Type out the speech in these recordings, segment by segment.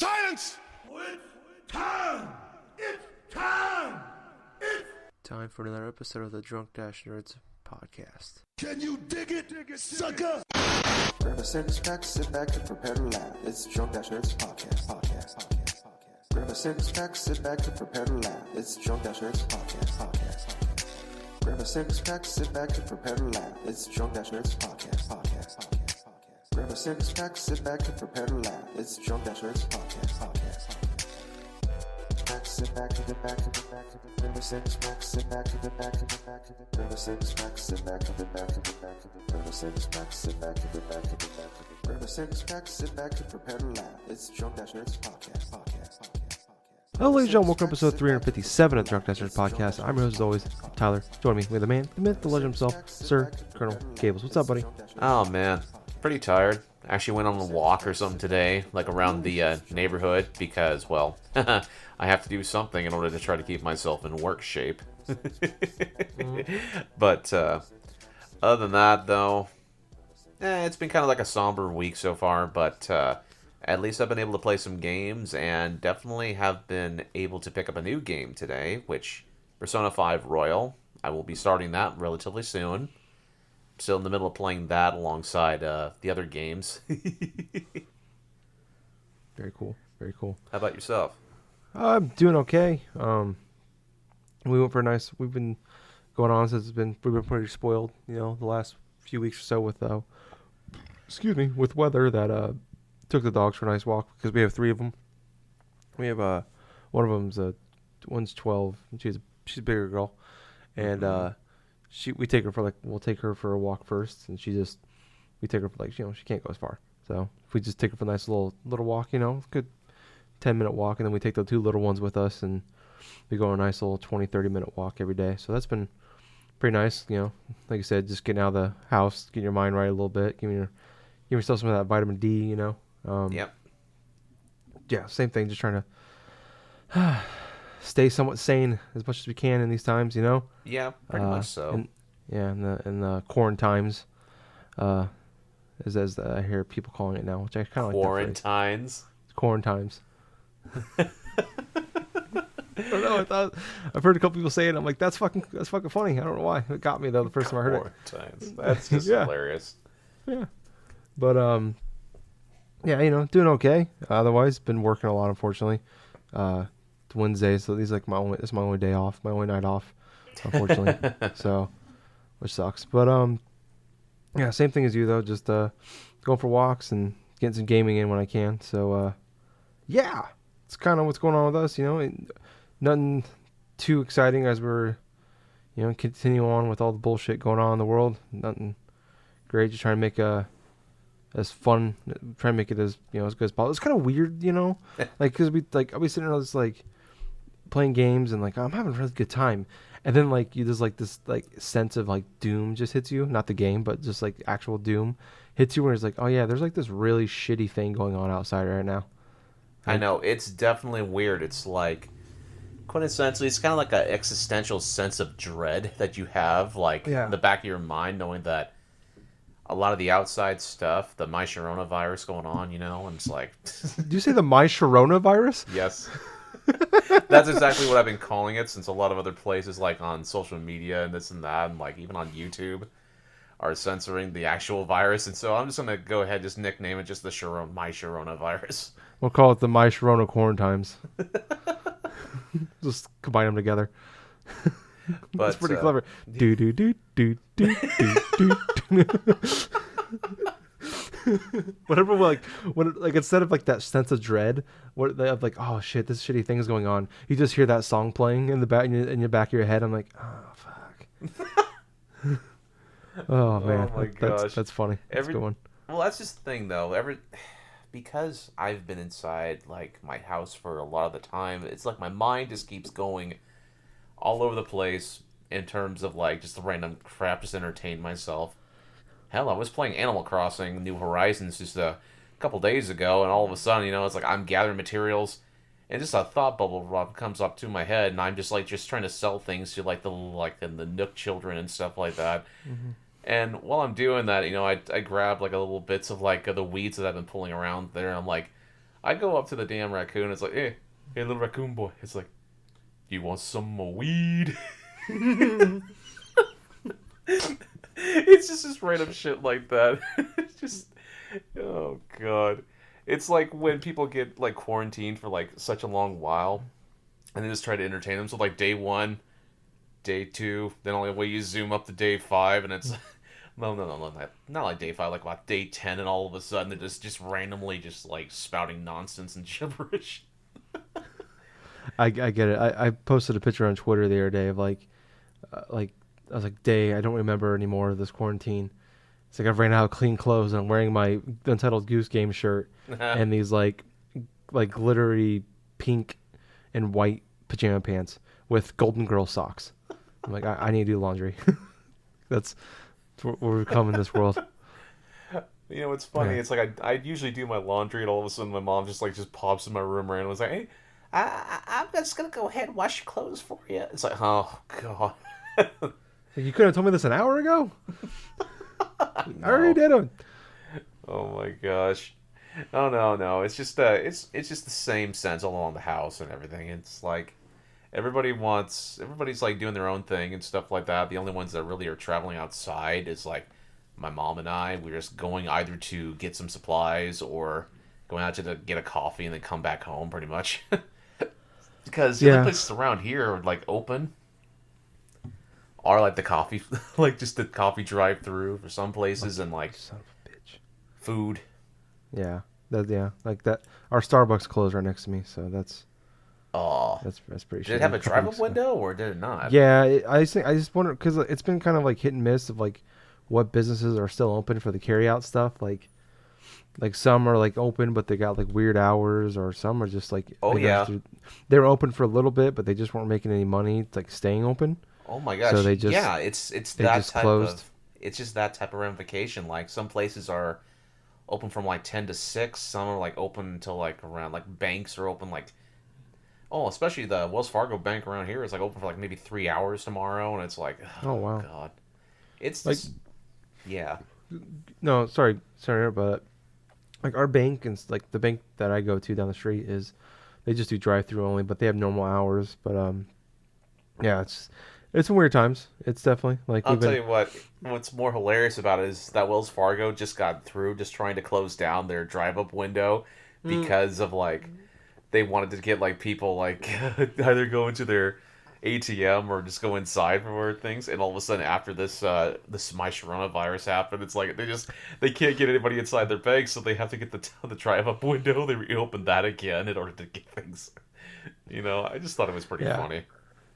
Silence! It's time! It's time! It's time for another episode of the Drunk Dash Nerds podcast. Can you dig it, sucker? Grab a six pack, sit back and prepare to laugh. It's Drunk Dash Nerds podcast. Grab a six pack, sit back and prepare to laugh. It's Drunk Dash Nerds podcast. Grab a six pack, sit back and prepare to laugh. It's Drunk Dash Nerds podcast. Grab a six pack, sit back and prepare to laugh. It's Drunk Dash Nerds podcast. Sit back and get back and get back and grab a six pack, sit back and get back and get back and grab a six pack, sit back and get back and get back and grab a six pack, sit back and get back and get back and grab a six pack, sit back and prepare to laugh. It's Drunk Dash Nerds podcast. Hello, ladies and gentlemen, welcome to episode 357 of the Drunk Dash Nerds podcast. I'm your host, as always, Tyler. Join me with the man, the myth, the legend himself, Sir Colonel Gables. What's up, buddy? Oh, man. Pretty tired. Actually went on a walk or something today, like around the neighborhood, because, well, I have to do something in order to try to keep myself in work shape. But other than that, though, it's been kind of like a somber week so far, but at least I've been able to play some games, and definitely have been able to pick up a new game today, which, Persona 5 Royal. I will be starting that relatively soon. Still in the middle of playing that alongside the other games. Very cool. Very cool. How about yourself? I'm doing okay. We went for a nice. We've been going on since we've been pretty spoiled, the last few weeks or so with with weather that took the dogs for a nice walk because we have 3 of them. We have one of them's one's 12. She's a bigger girl, and we'll take her for a walk first, and we take her for she can't go as far. So if we just take her for a nice little walk, good 10-minute walk, and then we take the 2 little ones with us, and we go on a nice little 20-30-minute walk every day. So that's been pretty nice, like you said, just getting out of the house, getting your mind right a little bit, give yourself some of that vitamin D, Yep. Yeah, same thing, just trying to stay somewhat sane as much as we can in these times, Yeah, pretty much so. In the Quarantimes, as I hear people calling it now, which I kind of like. Quarantimes. Quarantimes. I don't know. I've heard a couple people say it. I'm like, that's fucking funny. I don't know why. It got me though the first time I heard it. Quarantimes. That's just hilarious. Yeah, but doing okay. Otherwise, been working a lot, unfortunately. It's Wednesday, so these my only day off, my only night off, unfortunately. So, which sucks. But yeah, same thing as you though. Just going for walks and getting some gaming in when I can. So yeah, it's kind of what's going on with us. Nothing too exciting as we're continue on with all the bullshit going on in the world. Nothing great. Just trying to make as fun, try to make it as as good as possible. It's kind of weird, because I'll be sitting there just playing games and I'm having a really good time, and then there's this sense of doom just hits you, not the game, but just actual doom hits you, where it's oh yeah, there's this really shitty thing going on outside right now. I know, it's definitely weird. It's quintessentially, it's kind of like an existential sense of dread that you have in the back of your mind, knowing that a lot of the outside stuff, the SharonaVirus going on, and it's Did you say the SharonaVirus? Yes. That's exactly what I've been calling it, since a lot of other places, on social media and this and that, and even on YouTube, are censoring the actual virus. And so I'm just going to go ahead and just nickname it just the SharonaVirus. We'll call it the Sharona Quarantimes. Just combine them together. But it's pretty clever. Do do do do do do do. Whatever, when instead of that sense of dread, what they have oh shit, this shitty thing is going on. You just hear that song playing in the back in your back of your head. I'm oh fuck. Oh man, my gosh, that's funny. That's a good one. Well, that's just the thing though. Because I've been inside my house for a lot of the time, it's my mind just keeps going all over the place in terms of just the random crap, just entertain myself. Hell, I was playing Animal Crossing New Horizons just a couple days ago, and all of a sudden, it's I'm gathering materials, and just a thought bubble comes up to my head, and I'm just just trying to sell things to the Nook children and stuff like that. Mm-hmm. And while I'm doing that, I grab a little bits of the weeds that I've been pulling around there, and I'm I go up to the damn raccoon. It's like, hey, little raccoon boy. It's like, you want some more weed? It's just this random shit like that. It's just, oh god. It's like when people get like quarantined for like such a long while, and they just try to entertain them. So like day 1, day 2, then only way you zoom up to day 5, and it's no, not like day 5, like about day 10, and all of a sudden they're just randomly just like spouting nonsense and gibberish. I get it. I posted a picture on Twitter the other day of like I was like, day, I don't remember anymore this quarantine. It's like I've ran out of clean clothes and I'm wearing my Untitled Goose Game shirt and these like glittery pink and white pajama pants with Golden Girl socks. I'm like, I need to do laundry. That's where we've come in this world. You know, it's funny. Yeah. It's like I usually do my laundry, and all of a sudden my mom just pops in my room randomly. It's like, hey, I'm just gonna go ahead and wash your clothes for you. It's like, oh god. You could have told me this an hour ago. I already did it. Oh my gosh. Oh no. It's just it's just the same sense all along the house and everything. It's like everybody's like doing their own thing and stuff like that. The only ones that really are traveling outside is like my mom and I. We're just going either to get some supplies or going out to get a coffee and then come back home pretty much. Because the only places around here are like open are like the coffee, like just the coffee drive-through for some places, and like son of a bitch, food. Yeah, like that. Our Starbucks closed right next to me, so that's pretty. Did it have a drive-up window or did it not? Yeah, I just wonder because it's been kind of like hit and miss of like what businesses are still open for the carry-out stuff. Like some are like open, but they got like weird hours, or some are just like they were open for a little bit, but they just weren't making any money. It's like staying open. Oh my gosh! So they just it's that type of it's just that type of ramification. Like some places are open from like 10 to 6. Some are like open until like around like banks are open like especially the Wells Fargo bank around here is like open for like maybe 3 hours tomorrow, and it's like oh wow, god, it's like just, yeah. No, sorry, but like our bank and like the bank that I go to down the street they just do drive-through only, but they have normal hours. But yeah, it's some weird times. It's definitely like I'll tell you what's more hilarious about it is that Wells Fargo just got through just trying to close down their drive-up window because of like they wanted to get like people like either go into their ATM or just go inside for things, and all of a sudden after this my SharonaVirus happened, it's like they can't get anybody inside their bank, so they have to get the drive-up window. They reopened that again in order to get things. You know, I just thought it was pretty funny.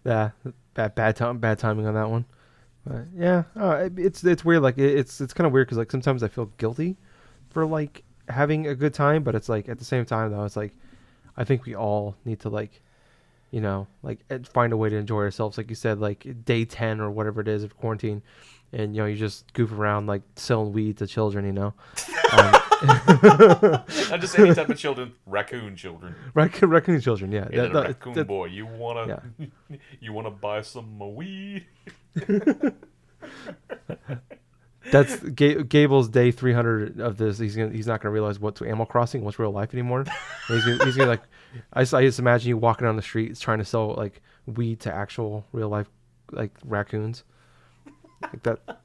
Yeah, bad timing on that one. But yeah, it's weird. Like it's kind of weird because like sometimes I feel guilty for like having a good time, but it's like at the same time though, it's like I think we all need to like, you know, like find a way to enjoy ourselves. Like you said, like day 10 or whatever it is of quarantine, and you know you just goof around like selling weed to children. You know. Not just any type of children, raccoon children. Raccoon children, yeah. Hey, raccoon boy, you wanna buy some weed? That's Gable's day 300 of this. He's not gonna realize what's Animal Crossing, what's real life anymore. He's gonna like, I just imagine you walking down the street trying to sell like weed to actual real life like raccoons, like that.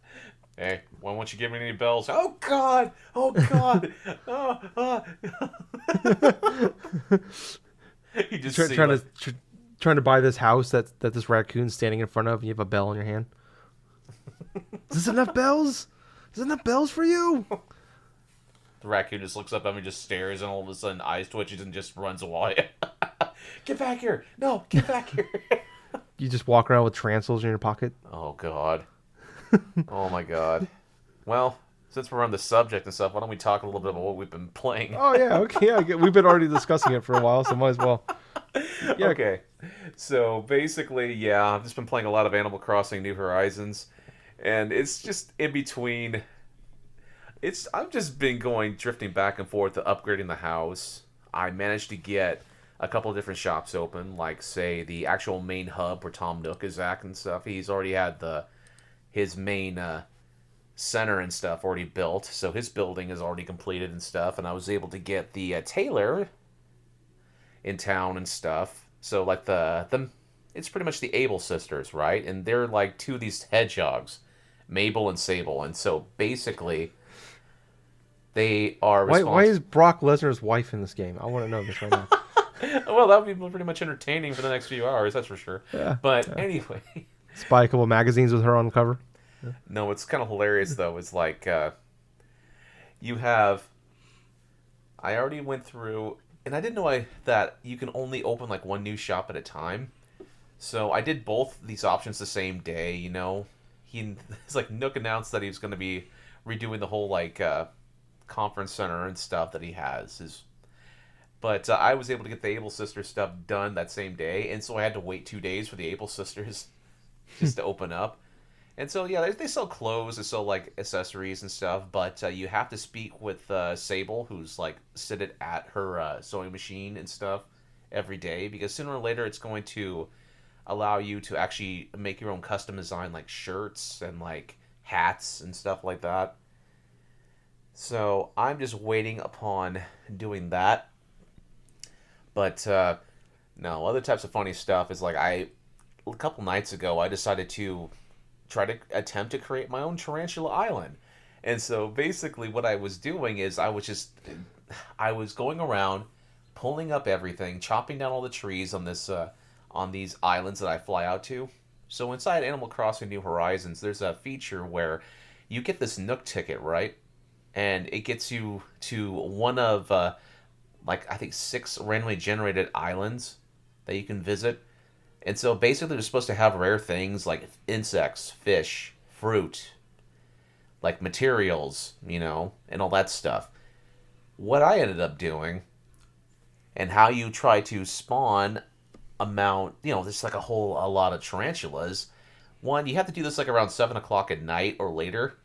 Hey, why won't you give me any bells? Oh God! Oh God! You just trying to buy this house that this raccoon's standing in front of, and you have a bell in your hand. Is this enough bells? Is this enough bells for you? The raccoon just looks up at me, just stares, and all of a sudden eyes twitches and just runs away. Get back here! No, get back here! You just walk around with transils in your pocket. Oh God. Oh my god. Well, since we're on the subject and stuff, why don't we talk a little bit about what we've been playing? Oh yeah, okay. Yeah, we've been already discussing it for a while, so might as well. Yeah. Okay. So basically, yeah, I've just been playing a lot of Animal Crossing New Horizons, and it's just in between. I've just been drifting back and forth to upgrading the house. I managed to get a couple of different shops open, like say the actual main hub where Tom Nook is at and stuff. He's already had his main center and stuff already built, so his building is already completed and stuff, and I was able to get the tailor in town and stuff. So like it's pretty much the Able sisters, right? And they're like two of these hedgehogs, Mabel and Sable. And so basically, they are responsible. Why is Brock Lesnar's wife in this game? I want to know this right now. Well, that would be pretty much entertaining for the next few hours, that's for sure. Yeah, but anyway. Spy a couple magazines with her on the cover. Yeah. No, what's kind of hilarious, though, is like you have... I already went through... And I didn't know that you can only open like one new shop at a time. So I did both these options the same day, you know. It's like Nook announced that he was going to be redoing the whole like conference center and stuff that he has. But I was able to get the Able Sisters stuff done that same day, and so I had to wait 2 days for the Able Sisters just to open up. And so, yeah, they sell clothes, they sell, like, accessories and stuff, but you have to speak with Sable, who's, like, seated at her sewing machine and stuff every day, because sooner or later it's going to allow you to actually make your own custom design, like, shirts and, like, hats and stuff like that. So I'm just waiting upon doing that. But, no, other types of funny stuff is, like, a couple nights ago, I decided to try to attempt to create my own Tarantula Island. And so basically what I was doing is I was going around, pulling up everything, chopping down all the trees on these islands that I fly out to. So inside Animal Crossing New Horizons, there's a feature where you get this Nook ticket, right? And it gets you to one of, I think 6 randomly generated islands that you can visit. And so basically they're supposed to have rare things like insects, fish, fruit, like materials, you know, and all that stuff. What I ended up doing, and how you try to spawn there's like a lot of tarantulas. One, you have to do this like around 7 o'clock at night or later.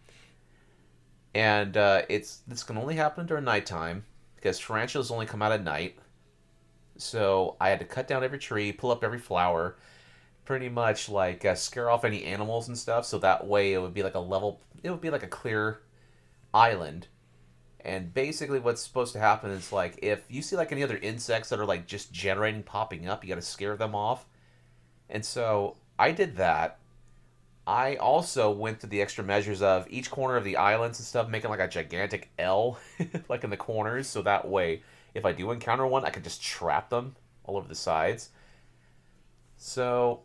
And this can only happen during nighttime, because tarantulas only come out at night. So I had to cut down every tree, pull up every flower, pretty much like scare off any animals and stuff. So that way it would be like a clear island. And basically what's supposed to happen is like if you see like any other insects that are like just generating, popping up, you got to scare them off. And so I did that. I also went through the extra measures of each corner of the islands and stuff, making like a gigantic L like in the corners. So that way, if I do encounter one, I can just trap them all over the sides. So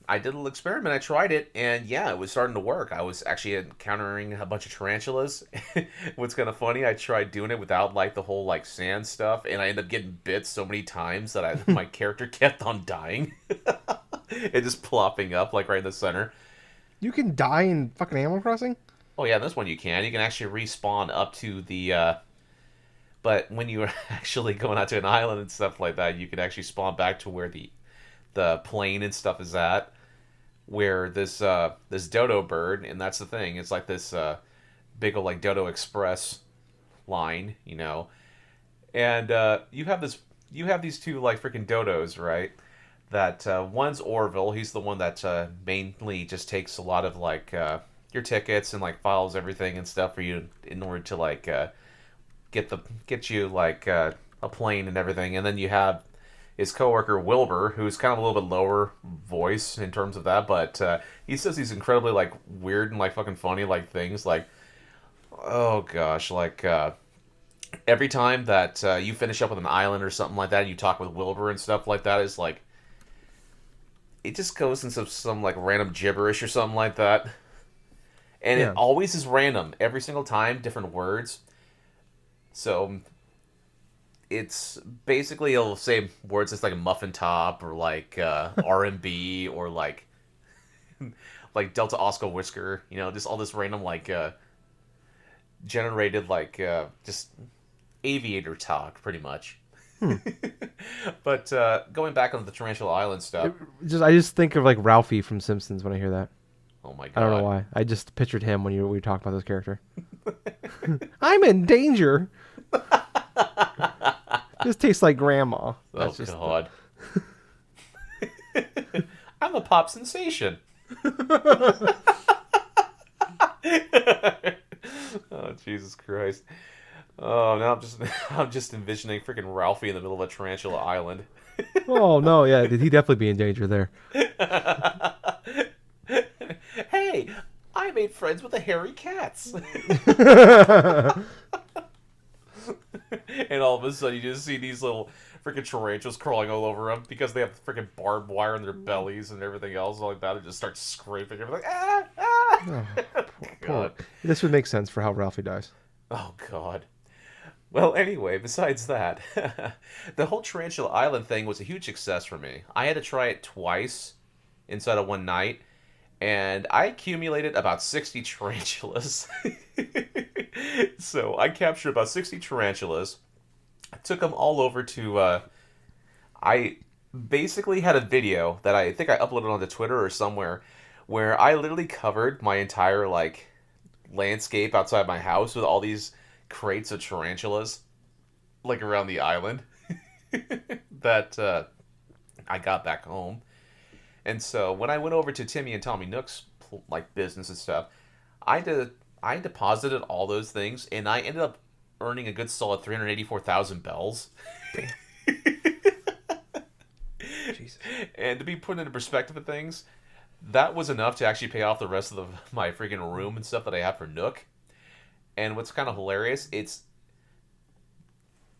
I did a little experiment. I tried it, and yeah, it was starting to work. I was actually encountering a bunch of tarantulas. What's kind of funny, I tried doing it without like the whole like sand stuff, and I ended up getting bit so many times that my character kept on dying. It just plopping up like right in the center. You can die in fucking Animal Crossing? Oh yeah, this one you can. You can actually respawn up to the... But when you're actually going out to an island and stuff like that, you can actually spawn back to where the plane and stuff is at. Where this dodo bird, and that's the thing, it's like this big old like Dodo Express line, you know. And you have these two like freaking dodos, right? That one's Orville. He's the one that mainly just takes a lot of like your tickets and like files everything and stuff for you in order to like get you like a plane and everything. And then you have his coworker Wilbur, who's kind of a little bit lower voice in terms of that, but he says these incredibly like weird and like fucking funny like things like, oh gosh, like every time that you finish up with an island or something like that and you talk with Wilbur and stuff like that, is like it just goes into some like random gibberish or something like that. And yeah. It always is random. Every single time, different words. So it's basically, it'll say words that's like muffin top or like R&B or like like Delta Oscar Whisker, you know, just all this random like generated like just aviator talk pretty much. But going back on the Tarantula Island stuff, I just think of like Ralphie from Simpsons when I hear that. Oh my god! I don't know why. I just pictured him when we talked about this character. I'm in danger. This tastes like grandma. That's God! I'm a pop sensation. Oh Jesus Christ! Oh, now I'm just envisioning freaking Ralphie in the middle of a tarantula island. Oh no, yeah, he'd definitely be in danger there. Hey, I made friends with the hairy cats. And all of a sudden, you just see these little freaking tarantulas crawling all over them because they have freaking barbed wire in their bellies and everything else like that. It just starts scraping everything. Ah, ah! Oh, poor. God. This would make sense for how Ralphie dies. Oh, God. Well, anyway, besides that, the whole Tarantula Island thing was a huge success for me. I had to try it twice inside of one night, and I accumulated about 60 tarantulas. So I captured about 60 tarantulas. I took them all over to. I basically had a video that I think I uploaded onto Twitter or somewhere, where I literally covered my entire like landscape outside my house with all these crates of tarantulas, like around the island, that I got back home. And so when I went over to Timmy and Tommy Nook's like business and stuff, I deposited all those things, and I ended up earning a good solid 384,000 bells. Jesus. And to be put into perspective of things, that was enough to actually pay off the rest of my freaking room and stuff that I have for Nook. And what's kind of hilarious, it's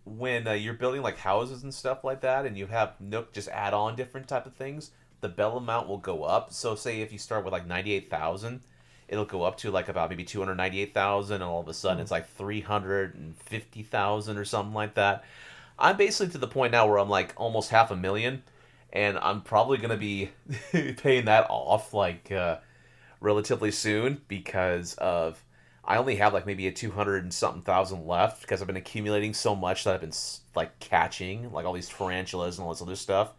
when you're building like houses and stuff like that, and you have Nook just add on different type of things, the bell amount will go up. So say if you start with like 98,000, it'll go up to like about maybe 298,000, and all of a sudden it's like 350,000 or something like that. I'm basically to the point now where I'm like almost 500,000, and I'm probably gonna be paying that off like relatively soon because of I only have like maybe a 200 and something thousand left because I've been accumulating so much that I've been like catching like all these tarantulas and all this other stuff.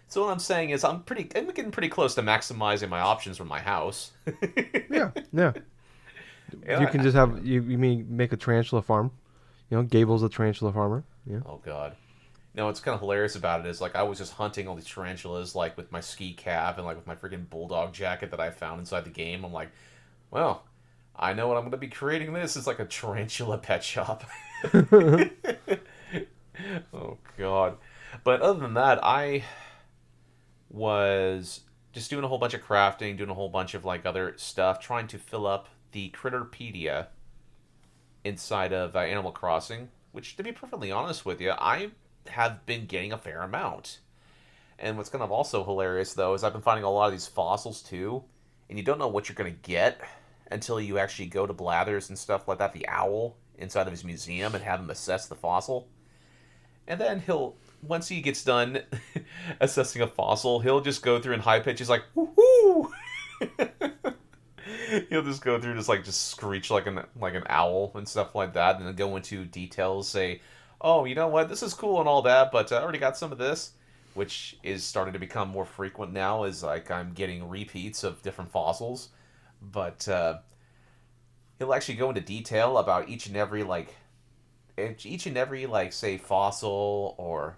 So what I'm saying is I'm getting pretty close to maximizing my options from my house. Yeah. You can just have you mean make a tarantula farm? You know, Gables a tarantula farmer. Yeah. Oh God. No, what's kind of hilarious about it is like I was just hunting all these tarantulas like with my ski cap and like with my freaking bulldog jacket that I found inside the game. I'm like, well, I know what I'm going to be creating. This is like a tarantula pet shop. Oh God. But other than that, I was just doing a whole bunch of crafting, doing a whole bunch of like other stuff, trying to fill up the Critterpedia inside of Animal Crossing, which, to be perfectly honest with you, I have been getting a fair amount. And what's kind of also hilarious, though, is I've been finding a lot of these fossils, too, and you don't know what you're going to get until you actually go to Blathers and stuff like that, the owl, inside of his museum, and have him assess the fossil. And then once he gets done assessing a fossil, he'll just go through in high pitches like, woohoo! He'll just go through just screech like an owl and stuff like that, and then go into details, say, oh, you know what, this is cool and all that, but I already got some of this, which is starting to become more frequent now as like I'm getting repeats of different fossils. But he'll actually go into detail about each and every say fossil or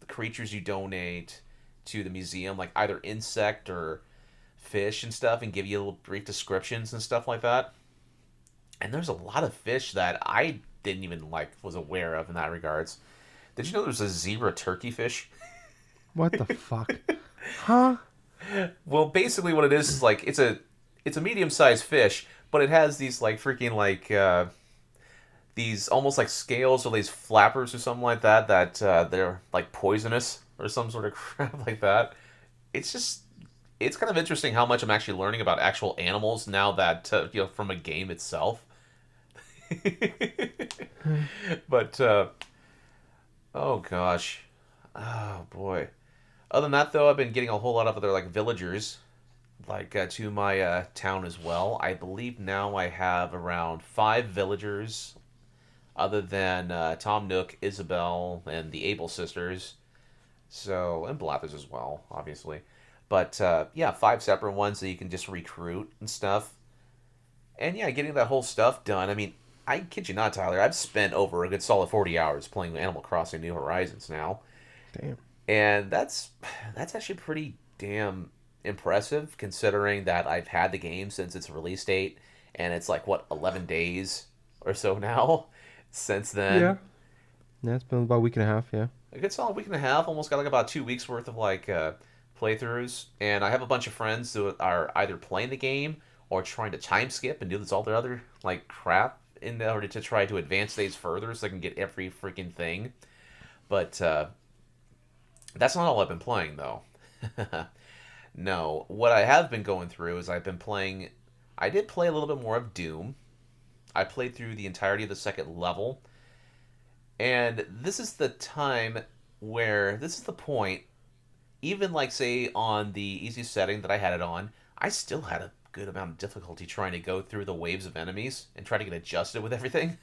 the creatures you donate to the museum, like either insect or fish and stuff, and give you little brief descriptions and stuff like that. And there's a lot of fish that I didn't even was aware of in that regards. Did you know there's a zebra turkey fish? What the fuck? Huh? Well, basically what it is like it's a medium-sized fish, but it has these freaking these almost like scales or these flappers or something like that they're like poisonous or some sort of crap like that. It's kind of interesting how much I'm actually learning about actual animals now that from a game itself. But oh gosh, oh boy. Other than that, though, I've been getting a whole lot of other villagers to my town as well. I believe now I have around 5 villagers, other than Tom Nook, Isabel, and the Able sisters. So, and Blathers as well, obviously. But, yeah, 5 separate ones that you can just recruit and stuff. And, yeah, getting that whole stuff done. I mean, I kid you not, Tyler, I've spent over a good solid 40 hours playing Animal Crossing New Horizons now. Damn. And that's actually pretty damn impressive, considering that I've had the game since its release date, and it's 11 days or so now. since then. Yeah, it's been about a week and a half. Yeah. A good solid week and a half. Almost got like about 2 weeks worth of like playthroughs, and I have a bunch of friends who are either playing the game or trying to time skip and do this all their other like crap in order to try to advance things further so they can get every freaking thing. But that's not all I've been playing though. No, what I have been going through is I've been playing. I did play a little bit more of Doom. I played through the entirety of the second level. And this is the time where, this is the point, even like say on the easy setting that I had it on, I still had a good amount of difficulty trying to go through the waves of enemies and try to get adjusted with everything.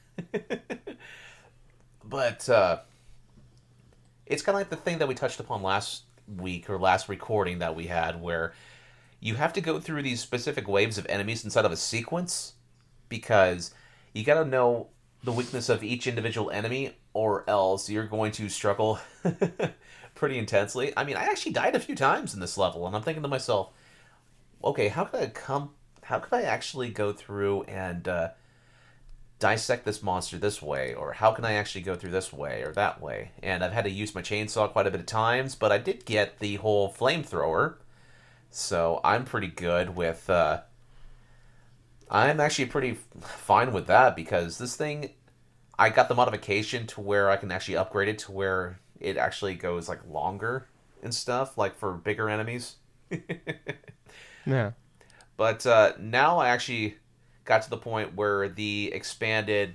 But it's kind of like the thing that we touched upon last week or last recording that we had where you have to go through these specific waves of enemies inside of a sequence because you got to know the weakness of each individual enemy or else you're going to struggle pretty intensely. I mean, I actually died a few times in this level and I'm thinking to myself, okay, how could I actually go through and dissect this monster this way, or how can I actually go through this way or that way? And I've had to use my chainsaw quite a bit of times, but I did get the whole flamethrower, so I'm pretty good with. I'm actually pretty fine with that because this thing, I got the modification to where I can actually upgrade it to where it actually goes like longer and stuff, like for bigger enemies. Yeah. But now I actually got to the point where the expanded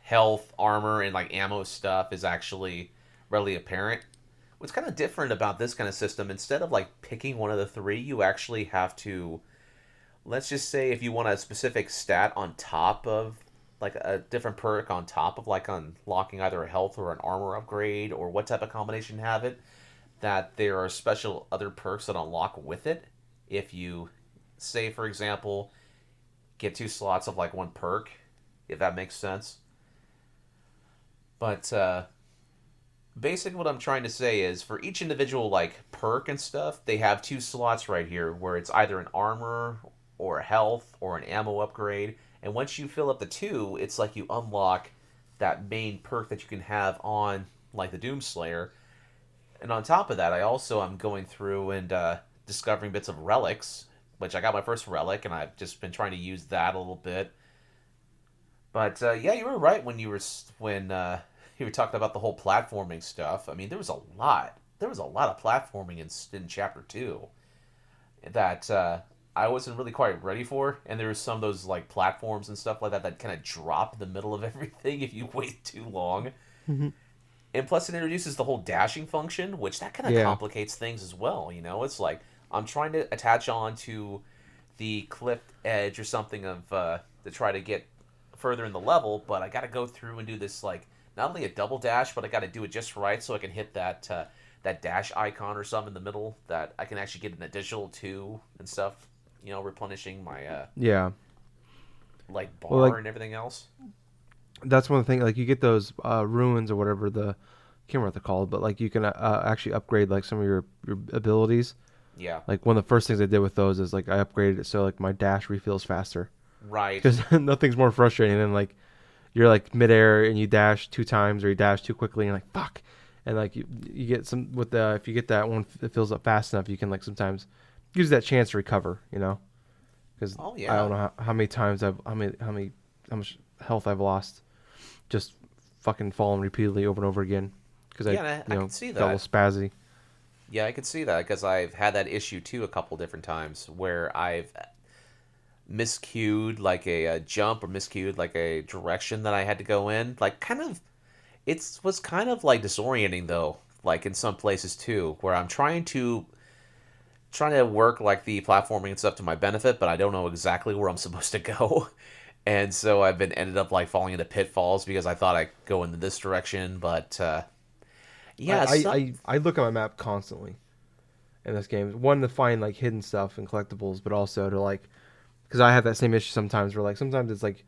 health, armor, and like ammo stuff is actually readily apparent. What's kind of different about this kind of system, instead of like picking one of the three, you actually have to, let's just say if you want a specific stat on top of, like a different perk on top of like unlocking either a health or an armor upgrade or what type of combination you have it, that there are special other perks that unlock with it. If you, say for example, get 2 slots of like one perk, if that makes sense. But basically what I'm trying to say is for each individual like perk and stuff, they have 2 slots right here where it's either an armor or a health or an ammo upgrade. And once you fill up the 2, it's like you unlock that main perk that you can have on like the Doomslayer. And on top of that, I also am going through and discovering bits of relics, which I got my first relic, and I've just been trying to use that a little bit. But yeah, you were right when you were talking about the whole platforming stuff. I mean, there was a lot of platforming in Chapter 2 that I wasn't really quite ready for, and there was some of those like platforms and stuff like that kind of drop in the middle of everything if you wait too long. Mm-hmm. And plus, it introduces the whole dashing function, which that kind of complicates things as well. You know, it's like I'm trying to attach on to the cliff edge or something of to try to get further in the level, but I got to go through and do this like not only a double dash, but I got to do it just right so I can hit that that dash icon or something in the middle that I can actually get an additional 2 and stuff. You know, replenishing my like bar like, and everything else. That's one thing. Like you get those ruins or whatever I can't remember what they're called, but like you can actually upgrade like some of your abilities. Yeah. Like one of the first things I did with those is like I upgraded it so like my dash refills faster. Right. Because nothing's more frustrating than like you're like midair and you dash 2 times or you dash too quickly and you're like fuck, and like you get some with the if you get that one that fills up fast enough you can like sometimes use that chance to recover, you know. Because I don't know how many times how much health I've lost just fucking falling repeatedly over and over again because I can see that. Got a little spazzy. Yeah, I could see that because I've had that issue too a couple different times where I've miscued like a jump or miscued like a direction that I had to go in. Like kind of, it was kind of like disorienting though, like in some places too, where I'm trying to work like the platforming and stuff to my benefit, but I don't know exactly where I'm supposed to go. And so I've ended up like falling into pitfalls because I thought I'd go in this direction, but yeah. I look at my map constantly in this game. One, to find like hidden stuff and collectibles, but also to like, because I have that same issue sometimes where like sometimes it's like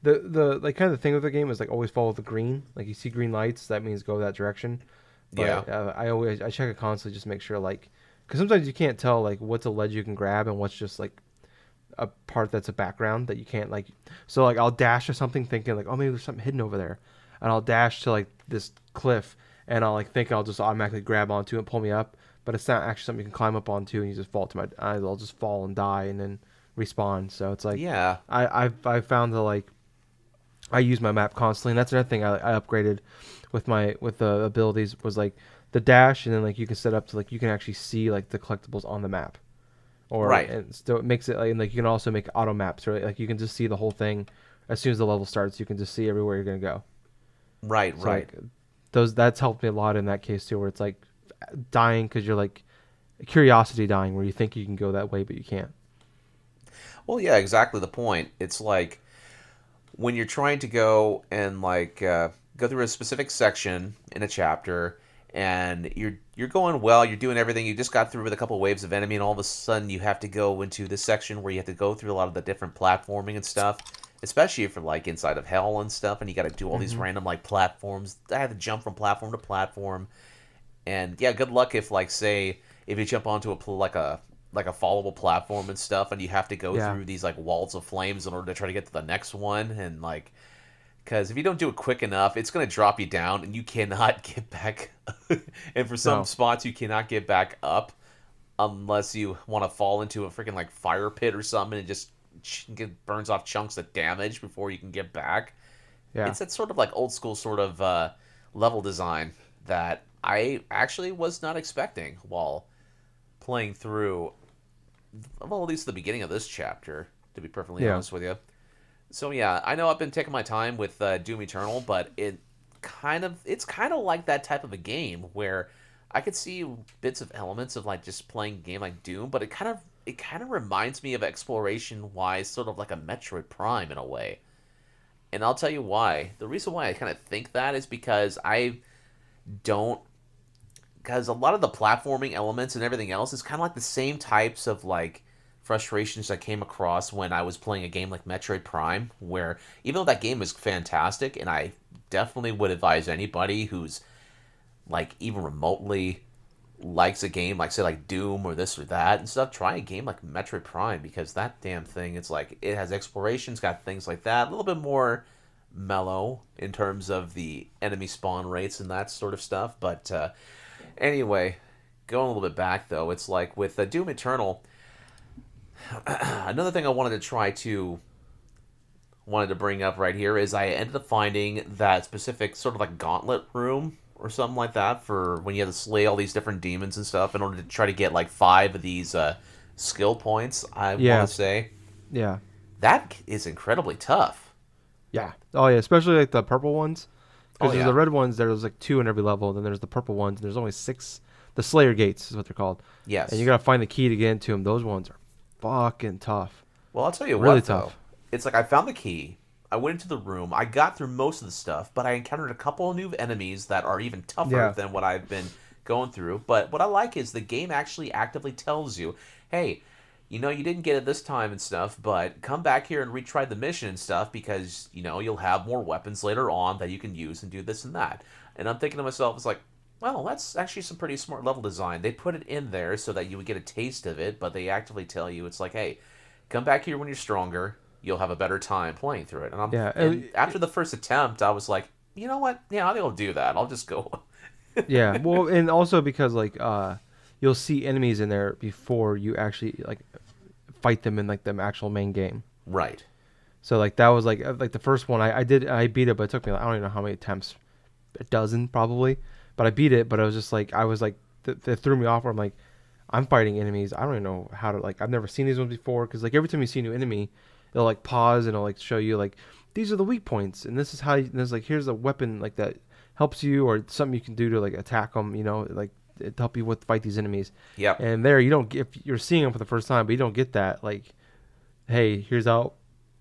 the like kind of the thing with the game is like always follow the green. Like you see green lights, that means go that direction. But, yeah. I check it constantly just to make sure like, because sometimes you can't tell like what's a ledge you can grab and what's just like a part that's a background that you can't like. So like I'll dash to something thinking like, oh, maybe there's something hidden over there, and I'll dash to like this cliff, and I'll like think I'll just automatically grab onto it and pull me up, but it's not actually something you can climb up onto, and you just fall to my. I'll just fall and die and then respawn. So it's like Yeah. I found that like I use my map constantly, and that's another thing I upgraded with the abilities was like the dash, and then like you can set up to like you can actually see like the collectibles on the map, or Right. and so it makes it like, and like you can also make auto maps, right? Like you can just see the whole thing as soon as the level starts. You can just see everywhere you're gonna go. Right. So, Right. like, that's helped me a lot in that case too, where it's like dying because you're like curiosity dying, where you think you can go that way but you can't. Well, yeah, exactly the point. It's like when you're trying to go and like go through a specific section in a chapter, and you're going well, you're doing everything. You just got through with a couple waves of enemy, and all of a sudden you have to go into this section where you have to go through a lot of the different platforming and stuff, especially for like Inside of Hell and stuff. And you got to do all these random like platforms. I had to jump from platform to platform, and yeah, good luck if like say if you jump onto like a followable platform and stuff, and you have to go through these like walls of flames in order to try to get to the next one, and like because if you don't do it quick enough, it's going to drop you down, and you cannot get back. And for some spots, you cannot get back up unless you want to fall into a freaking like fire pit or something, and just burns off chunks of damage before you can get back. Yeah, It's that sort of like old school sort of level design that I actually was not expecting while playing through, well, at least the beginning of this chapter, to be perfectly honest with you. So yeah, I know I've been taking my time with Doom Eternal, but it's kind of like that type of a game where I could see bits of elements of like just playing a game like Doom, but it kind of reminds me of exploration wise, sort of like a Metroid Prime in a way. And I'll tell you why. The reason why I kind of think that is because because a lot of the platforming elements and everything else is kind of like the same types of like frustrations I came across when I was playing a game like Metroid Prime, where even though that game is fantastic, and I definitely would advise anybody who's like even remotely likes a game like say like Doom or this or that and stuff, try a game like Metroid Prime, because that damn thing, it's like it has exploration, it's got things like that, a little bit more mellow in terms of the enemy spawn rates and that sort of stuff. But anyway, going a little bit back though, it's like with Doom Eternal, another thing I wanted to bring up right here is I ended up finding that specific sort of like gauntlet room or something like that for when you have to slay all these different demons and stuff in order to try to get like 5 of these skill points, I want to say. Yeah. That is incredibly tough. Yeah. Oh yeah, especially like the purple ones. Because there's yeah. the red ones, there's like 2 in every level, and then there's the purple ones, and there's only 6. The Slayer Gates is what they're called. Yes. And you gotta find the key to get into them. Those ones are fucking tough. Well, I'll tell you really what, tough. though. It's like I found the key, I went into the room, I got through most of the stuff, but I encountered a couple of new enemies that are even tougher than what I've been going through. But what I like is the game actually actively tells you, hey, you know, you didn't get it this time and stuff, but come back here and retry the mission and stuff, because, you know, you'll have more weapons later on that you can use and do this and that. And I'm thinking to myself, it's like, well, that's actually some pretty smart level design. They put it in there so that you would get a taste of it, but they actively tell you, it's like, hey, come back here when you're stronger, you'll have a better time playing through it. And and after the first attempt, I was like, you know what? Yeah, I think I'll do that. I'll just go. Yeah, well, and also because like you'll see enemies in there before you actually like fight them in like the actual main game. Right. So like that was like the first one I beat it, but it took me like, I don't even know how many attempts, a dozen probably, but I beat it. But I was just like that threw me off. Where I'm like, I'm fighting enemies. I don't even know how to like. I've never seen these ones before, because like every time you see a new enemy, it'll like pause and it'll like show you like these are the weak points, and this is how. And there's like here's a weapon like that helps you, or something you can do to like attack them. You know, like to help you with fight these enemies. Yep. And there you don't get, if you're seeing them for the first time, but you don't get that like, hey, here's how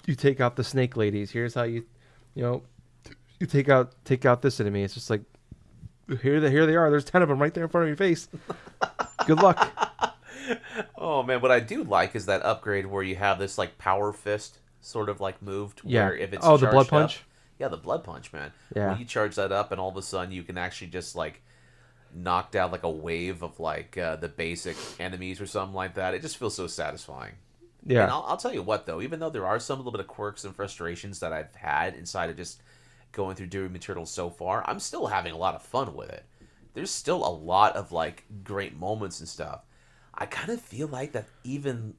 you take out the snake ladies. Here's how you take out this enemy. It's just like here they are. There's 10 of them right there in front of your face. Good luck. Oh man, what I do like is that upgrade where you have this like power fist sort of like moved. Yeah. Where if it's the blood charged punch. Up, yeah, the blood punch, man. Yeah. When you charge that up, and all of a sudden you can actually just like knock down like a wave of like the basic enemies or something like that. It just feels so satisfying. Yeah. And I'll tell you what, though, even though there are some little bit of quirks and frustrations that I've had inside of just going through Doom Materials so far, I'm still having a lot of fun with it. There's still a lot of, like, great moments and stuff. I kind of feel like that even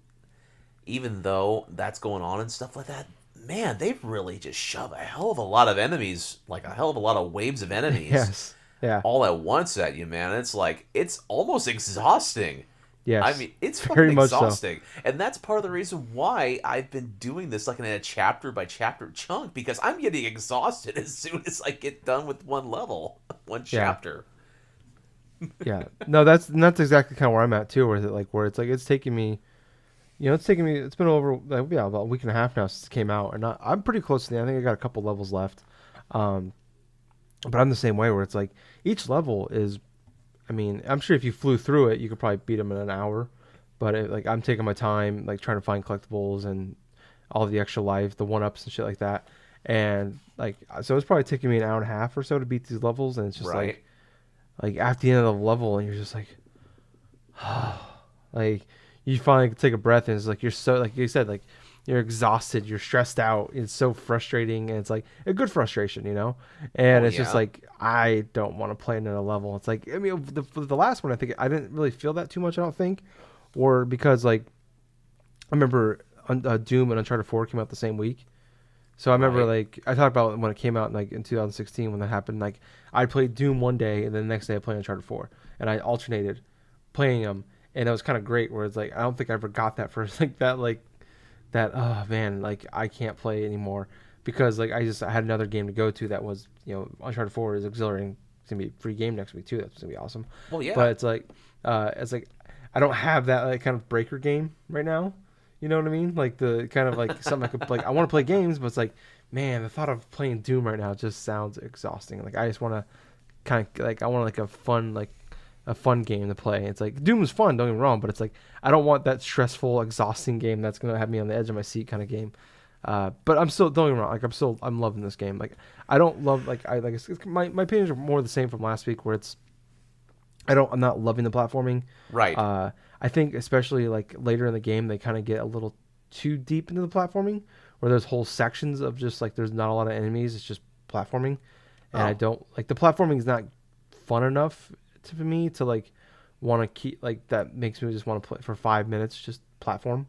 though that's going on and stuff like that, man, they've really just shoved a hell of a lot of enemies, like a hell of a lot of waves of enemies. Yes. Yeah. All at once at you, man. It's like, it's almost exhausting. Yes. I mean, it's very fucking much exhausting. So. And that's part of the reason why I've been doing this like in a chapter by chapter chunk, because I'm getting exhausted as soon as I get done with one level, one chapter. Yeah. No, that's exactly kind of where I'm at too, where it's like it's taking me, it's been over like, about a week and a half now since it came out, and I'm pretty close to the end. I think I got a couple levels left. But I'm the same way where it's like each level is, I mean, I'm sure if you flew through it, you could probably beat them in an hour. But I'm taking my time, like trying to find collectibles and all of the extra life, the 1-ups and shit like that. And like, so it's probably taking me an hour and a half or so to beat these levels. And it's just like at the end of the level, and you're just like, like you finally take a breath, and it's like you're so, like you said, like you're exhausted, you're stressed out. It's so frustrating, and it's like a good frustration, And it's just like, I don't want to play another level. It's like, I mean, the last one, I think I didn't really feel that too much, I don't think, or because like I remember Doom and Uncharted 4 came out the same week. So I remember like I talked about when it came out in 2016 when that happened. Like I played Doom one day, and then the next day I played Uncharted 4, and I alternated playing them, and it was kind of great. Where it's like I don't think I ever got that first that oh man, like I can't play anymore because like I had another game to go to that was Uncharted 4 is exhilarating. It's gonna be a free game next week too. That's gonna be awesome. Well, yeah. But it's like I don't have that like kind of breaker game right now. You know what I mean? Like the kind of like something I could like I want to play games, but it's like, man, the thought of playing Doom right now just sounds exhausting. Like I just want to kind of like I want like a fun game to play. It's like Doom is fun, don't get me wrong, but it's like I don't want that stressful, exhausting game that's gonna have me on the edge of my seat kind of game. But I'm still, don't get me wrong, like I'm loving this game. Like I don't love my opinions are more the same from last week, where I'm not loving the platforming. Right. I think especially like later in the game they kind of get a little too deep into the platforming, where there's whole sections of just like there's not a lot of enemies, it's just platforming, and I don't like the platforming is not fun enough for me to like want to keep like that makes me just want to play for 5 minutes just platform.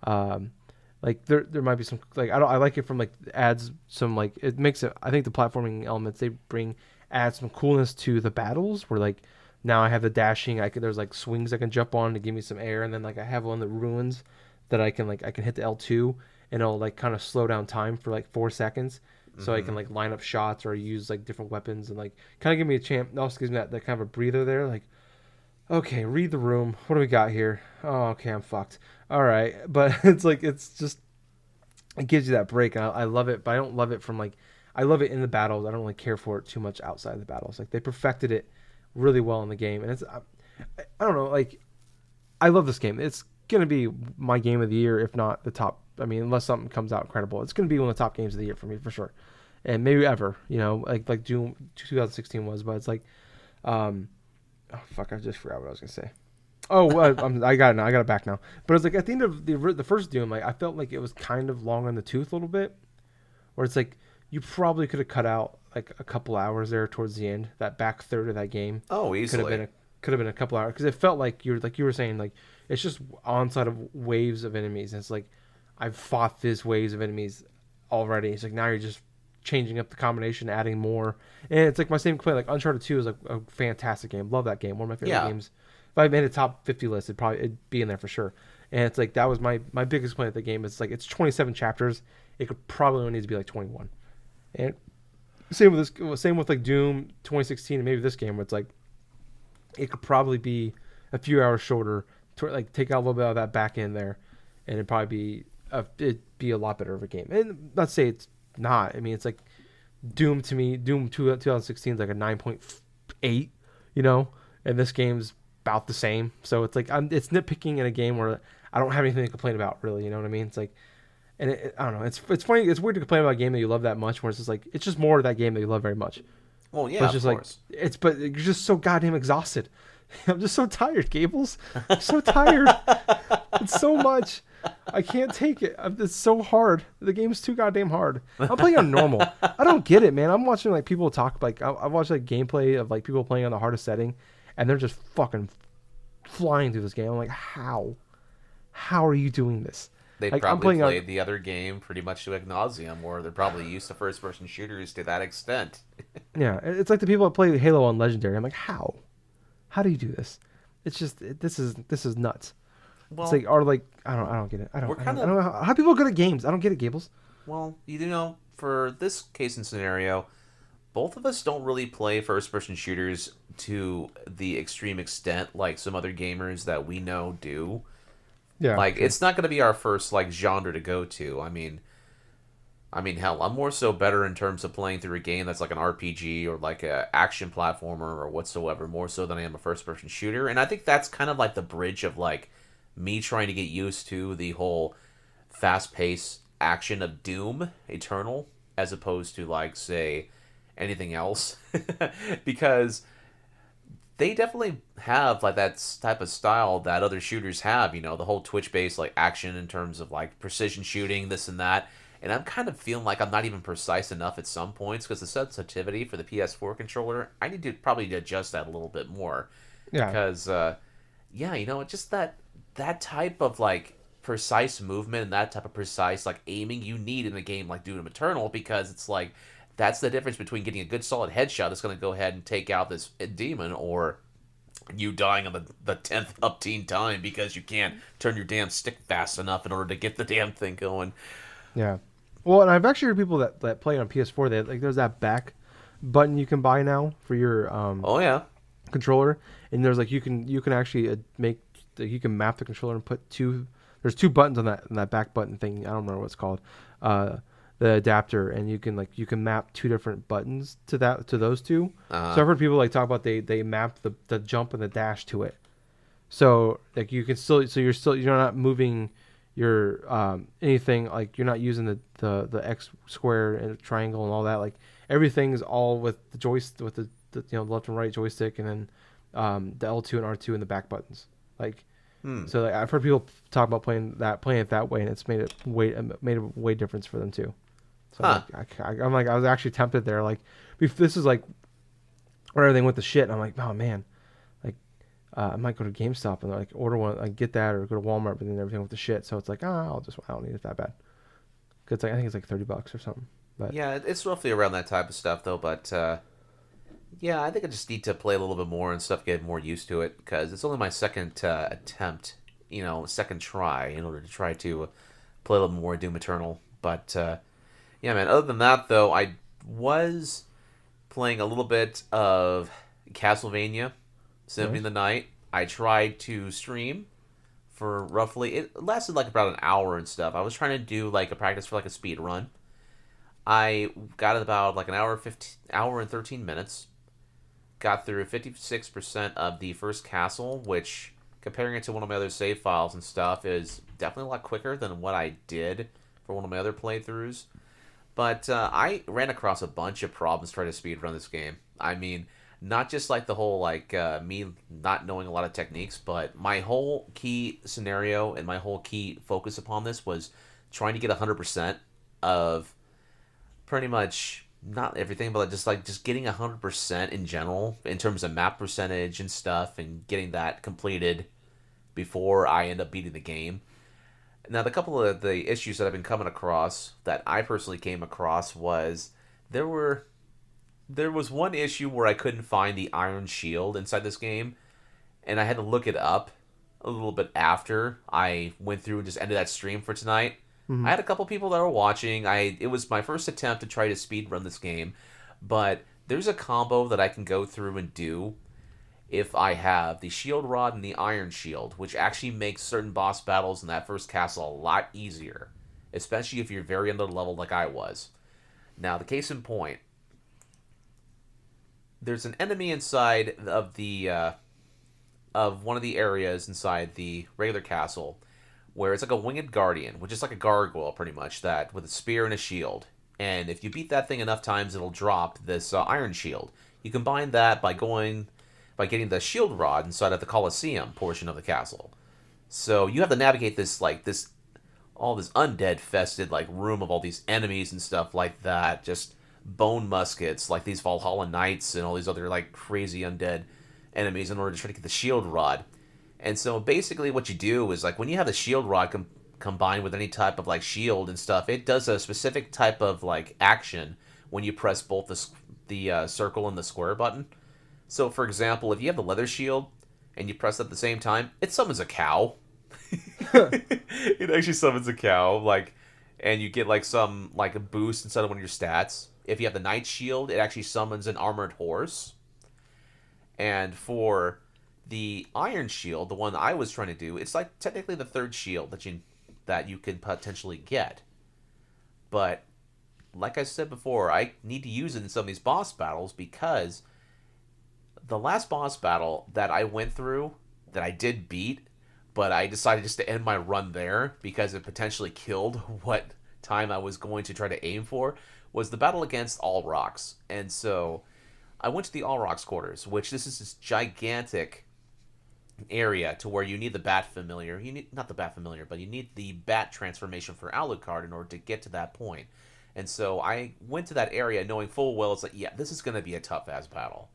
Like there might be some like I like it from like adds some like it makes it, I think the platforming elements they bring add some coolness to the battles, where like now I have the dashing, there's like swings I can jump on to give me some air, and then like I have one of the ruins that I can hit the L2 and it'll like kind of slow down time for like 4 seconds, so I can like line up shots or use like different weapons and like kind of give me a chance. It also gives me that kind of a breather there, like okay, read the room, what do we got here? Oh, okay, I'm fucked. All right, but it's like it's just it gives you that break, and I love it, but I don't love it from like I love it in the battles. I don't really care for it too much outside of the battles. Like they perfected it really well in the game, and it's I don't know, like I love this game. It's gonna be my game of the year, if not the top. I mean, unless something comes out incredible, it's gonna be one of the top games of the year for me for sure, and maybe ever. Like Doom 2016 was, but it's like, oh fuck, I just forgot what I was gonna say. Oh, I got it now. I got it back now. But it's like at the end of the first Doom, like I felt like it was kind of long on the tooth a little bit, where it's like you probably could have cut out like a couple hours there towards the end. That back third of that game. Oh, easily. Could have been a couple hours, because it felt like you were saying, like it's just onslaught of waves of enemies. And it's like I've fought these waves of enemies already. It's like now you're just changing up the combination, adding more, and it's like my same complaint. Like Uncharted 2 is like a fantastic game. Love that game. One of my favorite games. If I made a top 50 list, it'd be in there for sure. And it's like that was my biggest complaint with the game. It's like it's 27 chapters. It could probably only need to be like 21. And same with like Doom 2016 and maybe this game, where it's like it could probably be a few hours shorter to like take out a little bit of that back end there, and it'd probably it'd be a lot better of a game. And not to say it's not. I mean, it's like Doom to me, Doom 2016 is like a 9.8, and this game's about the same. So it's like it's nitpicking in a game where I don't have anything to complain about, really. You know what I mean? It's like, and I don't know. It's funny. It's weird to complain about a game that you love that much, where it's just like it's just more of that game that you love very much. Well, yeah, but it's just of like course. but you're just so goddamn exhausted. I'm just so tired, Gables. I'm so tired. It's so much. I can't take it. It's so hard. The game's too goddamn hard. I'm playing on normal. I don't get it, man. I'm watching like people talk like I've watched like gameplay of like people playing on the hardest setting, and they're just fucking flying through this game. I'm like, how? How are you doing this? They like, probably played the other game pretty much to ad nauseum, or they're probably used to first-person shooters to that extent. Yeah, it's like the people that play Halo on Legendary. I'm like, how? How do you do this? It's just this is nuts. Well, it's like I don't get it. I don't know how people are good at games. I don't get it, Gables. Well, for this case and scenario, both of us don't really play first-person shooters to the extreme extent like some other gamers that we know do. Yeah, like it's not going to be our first like genre to go to. I mean, hell, I'm more so better in terms of playing through a game that's like an RPG or like a action platformer or whatsoever, more so than I am a first-person shooter. And I think that's kind of like the bridge of like me trying to get used to the whole fast-paced action of Doom Eternal, as opposed to like say anything else, because they definitely have like that type of style that other shooters have. The whole Twitch-based like action in terms of like precision shooting, this and that. And I'm kind of feeling like I'm not even precise enough at some points because the sensitivity for the PS4 controller, I need to probably adjust that a little bit more. Yeah. Because, just that type of like precise movement and that type of precise like aiming you need in a game like Doom Eternal, because it's like that's the difference between getting a good solid headshot that's going to go ahead and take out this demon, or you dying on the 10th up-teen time because you can't turn your damn stick fast enough in order to get the damn thing going. Yeah. Well, and I've actually heard people that play on PS4 that like there's that back button you can buy now for your controller, and there's like you can actually you can map the controller and put there's two buttons on that back button thing. I don't remember what it's called. The adapter, and you can map two different buttons to those two. Uh-huh. So I've heard people like talk about they map the jump and the dash to it. So like you can you're not moving your anything, like you're not using the X square and triangle and all that. Like everything's all with the joystick, with the left and right joystick, and then the L2 and R2 and the back buttons. Like so like, I've heard people talk about playing it that way, and it's made a way difference for them too. So I'm like I was actually tempted there. Like if this is like where everything went to shit, I'm like, oh man, like I might go to GameStop and like order one, like get that, or go to Walmart, but then everything went to shit. So it's like, I don't need it that bad. Cause I think it's like $30 or something. But yeah, it's roughly around that type of stuff though. But yeah, I think I just need to play a little bit more and stuff, get more used to it, because it's only my second attempt, second try in order to try to play a little more Doom Eternal. But yeah, man. Other than that, though, I was playing a little bit of Castlevania Symphony of the Night. I tried to stream for it lasted like about an hour and stuff. I was trying to do like a practice for like a speed run. I got it about like an hour and 13 minutes. Got through 56% of the first castle, which, comparing it to one of my other save files and stuff, is definitely a lot quicker than what I did for one of my other playthroughs. But I ran across a bunch of problems trying to speedrun this game. I mean, not just like the whole like me not knowing a lot of techniques, but my whole key scenario and my whole key focus upon this was trying to get 100% of pretty much not everything, but just getting 100% in general in terms of map percentage and stuff, and getting that completed before I end up beating the game. Now, the couple of the issues that I've been coming across that I personally came across was there was one issue where I couldn't find the iron shield inside this game, and I had to look it up a little bit after I went through and just ended that stream for tonight. Mm-hmm. I had a couple people that were watching. It was my first attempt to try to speedrun this game, but there's a combo that I can go through and do if I have the shield rod and the iron shield, which actually makes certain boss battles in that first castle a lot easier, especially if you're very under level like I was. Now, the case in point, there's an enemy inside of the of one of the areas inside the regular castle where it's like a winged guardian, which is like a gargoyle pretty much, that with a spear and a shield. And if you beat that thing enough times, it'll drop this iron shield. You combine that by getting the shield rod inside of the Colosseum portion of the castle. So you have to navigate this all this undead fested like room of all these enemies and stuff like that. Just bone muskets, like these Valhalla Knights and all these other like crazy undead enemies in order to try to get the shield rod. And so basically what you do is like when you have the shield rod combined with any type of like shield and stuff, it does a specific type of like action when you press both the circle and the square button. So for example, if you have the leather shield and you press it at the same time, it summons a cow. It actually summons a cow, like, and you get like some like a boost instead of one of your stats. If you have the knight shield, it actually summons an armored horse. And for the iron shield, the one I was trying to do, it's like technically the third shield that you can potentially get. But like I said before, I need to use it in some of these boss battles because the last boss battle that I went through that I did beat, but I decided just to end my run there because it potentially killed what time I was going to try to aim for, was the battle against All Rocks. And so I went to the All Rocks quarters, which this is this gigantic area to where you need the Bat Familiar. You need not the Bat Familiar, but you need the Bat transformation for Alucard in order to get to that point. And so I went to that area knowing full well it's like, yeah, this is going to be a tough ass battle.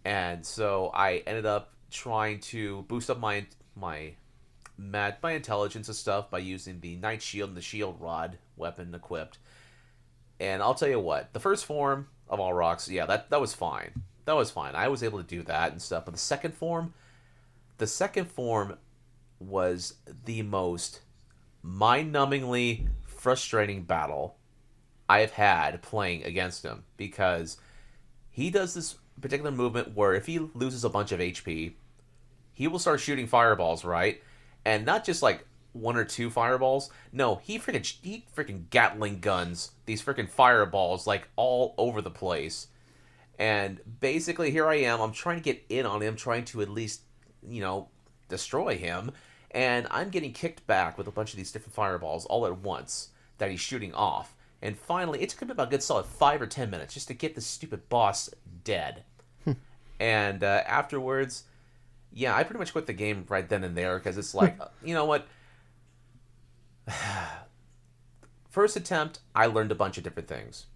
And so I ended up trying to boost up my intelligence and stuff by using the Knight Shield and the Shield Rod weapon equipped. And I'll tell you what, the first form of All Rocks, yeah, that was fine. That was fine. I was able to do that and stuff. But the second form was the most mind-numbingly frustrating battle I've had playing against him, because he does this particular movement where if he loses a bunch of HP, he will start shooting fireballs, right? And not just like one or two fireballs. No, he freaking Gatling guns these freaking fireballs like all over the place. And basically here I am, I'm trying to get in on him, trying to at least, destroy him. And I'm getting kicked back with a bunch of these different fireballs all at once that he's shooting off. And finally, it took him about a good solid 5 or 10 minutes just to get this stupid boss dead. And afterwards, yeah, I pretty much quit the game right then and there because it's like, you know what? First attempt, I learned a bunch of different things.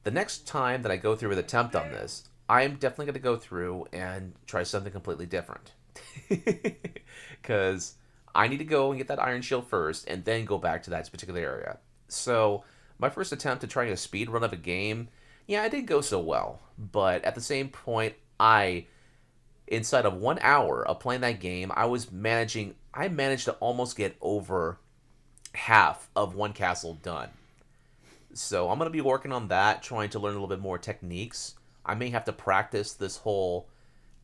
The next time that I go through with an attempt on this, I'm definitely going to go through and try something completely different. Because I need to go and get that iron shield first and then go back to that particular area. So my first attempt at trying a speed run of a game, yeah, it didn't go so well. But at the same point, inside of 1 hour of playing that game, I managed to almost get over half of one castle done. So I'm going to be working on that, trying to learn a little bit more techniques. I may have to practice this whole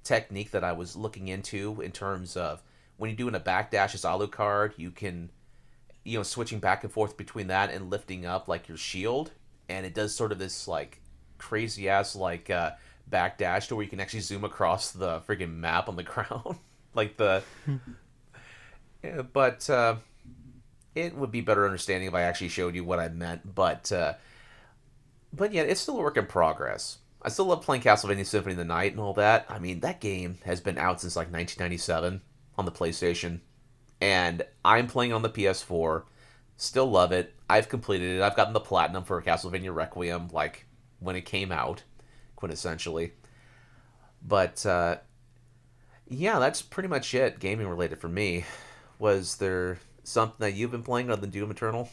technique that I was looking into in terms of when you're doing a backdash as Alucard, you can, switching back and forth between that and lifting up like your shield. And it does sort of this like crazy ass like backdash to where you can actually zoom across the friggin' map on the ground. Yeah, but it would be better understanding if I actually showed you what I meant. But yeah, it's still a work in progress. I still love playing Castlevania Symphony of the Night and all that. I mean, that game has been out since like 1997 on the PlayStation. And I'm playing on the PS4. Still love it. I've completed it. I've gotten the platinum for Castlevania Requiem, like, when it came out, quintessentially. But, yeah, that's pretty much it, gaming related for me. Was there something that you've been playing other than Doom Eternal?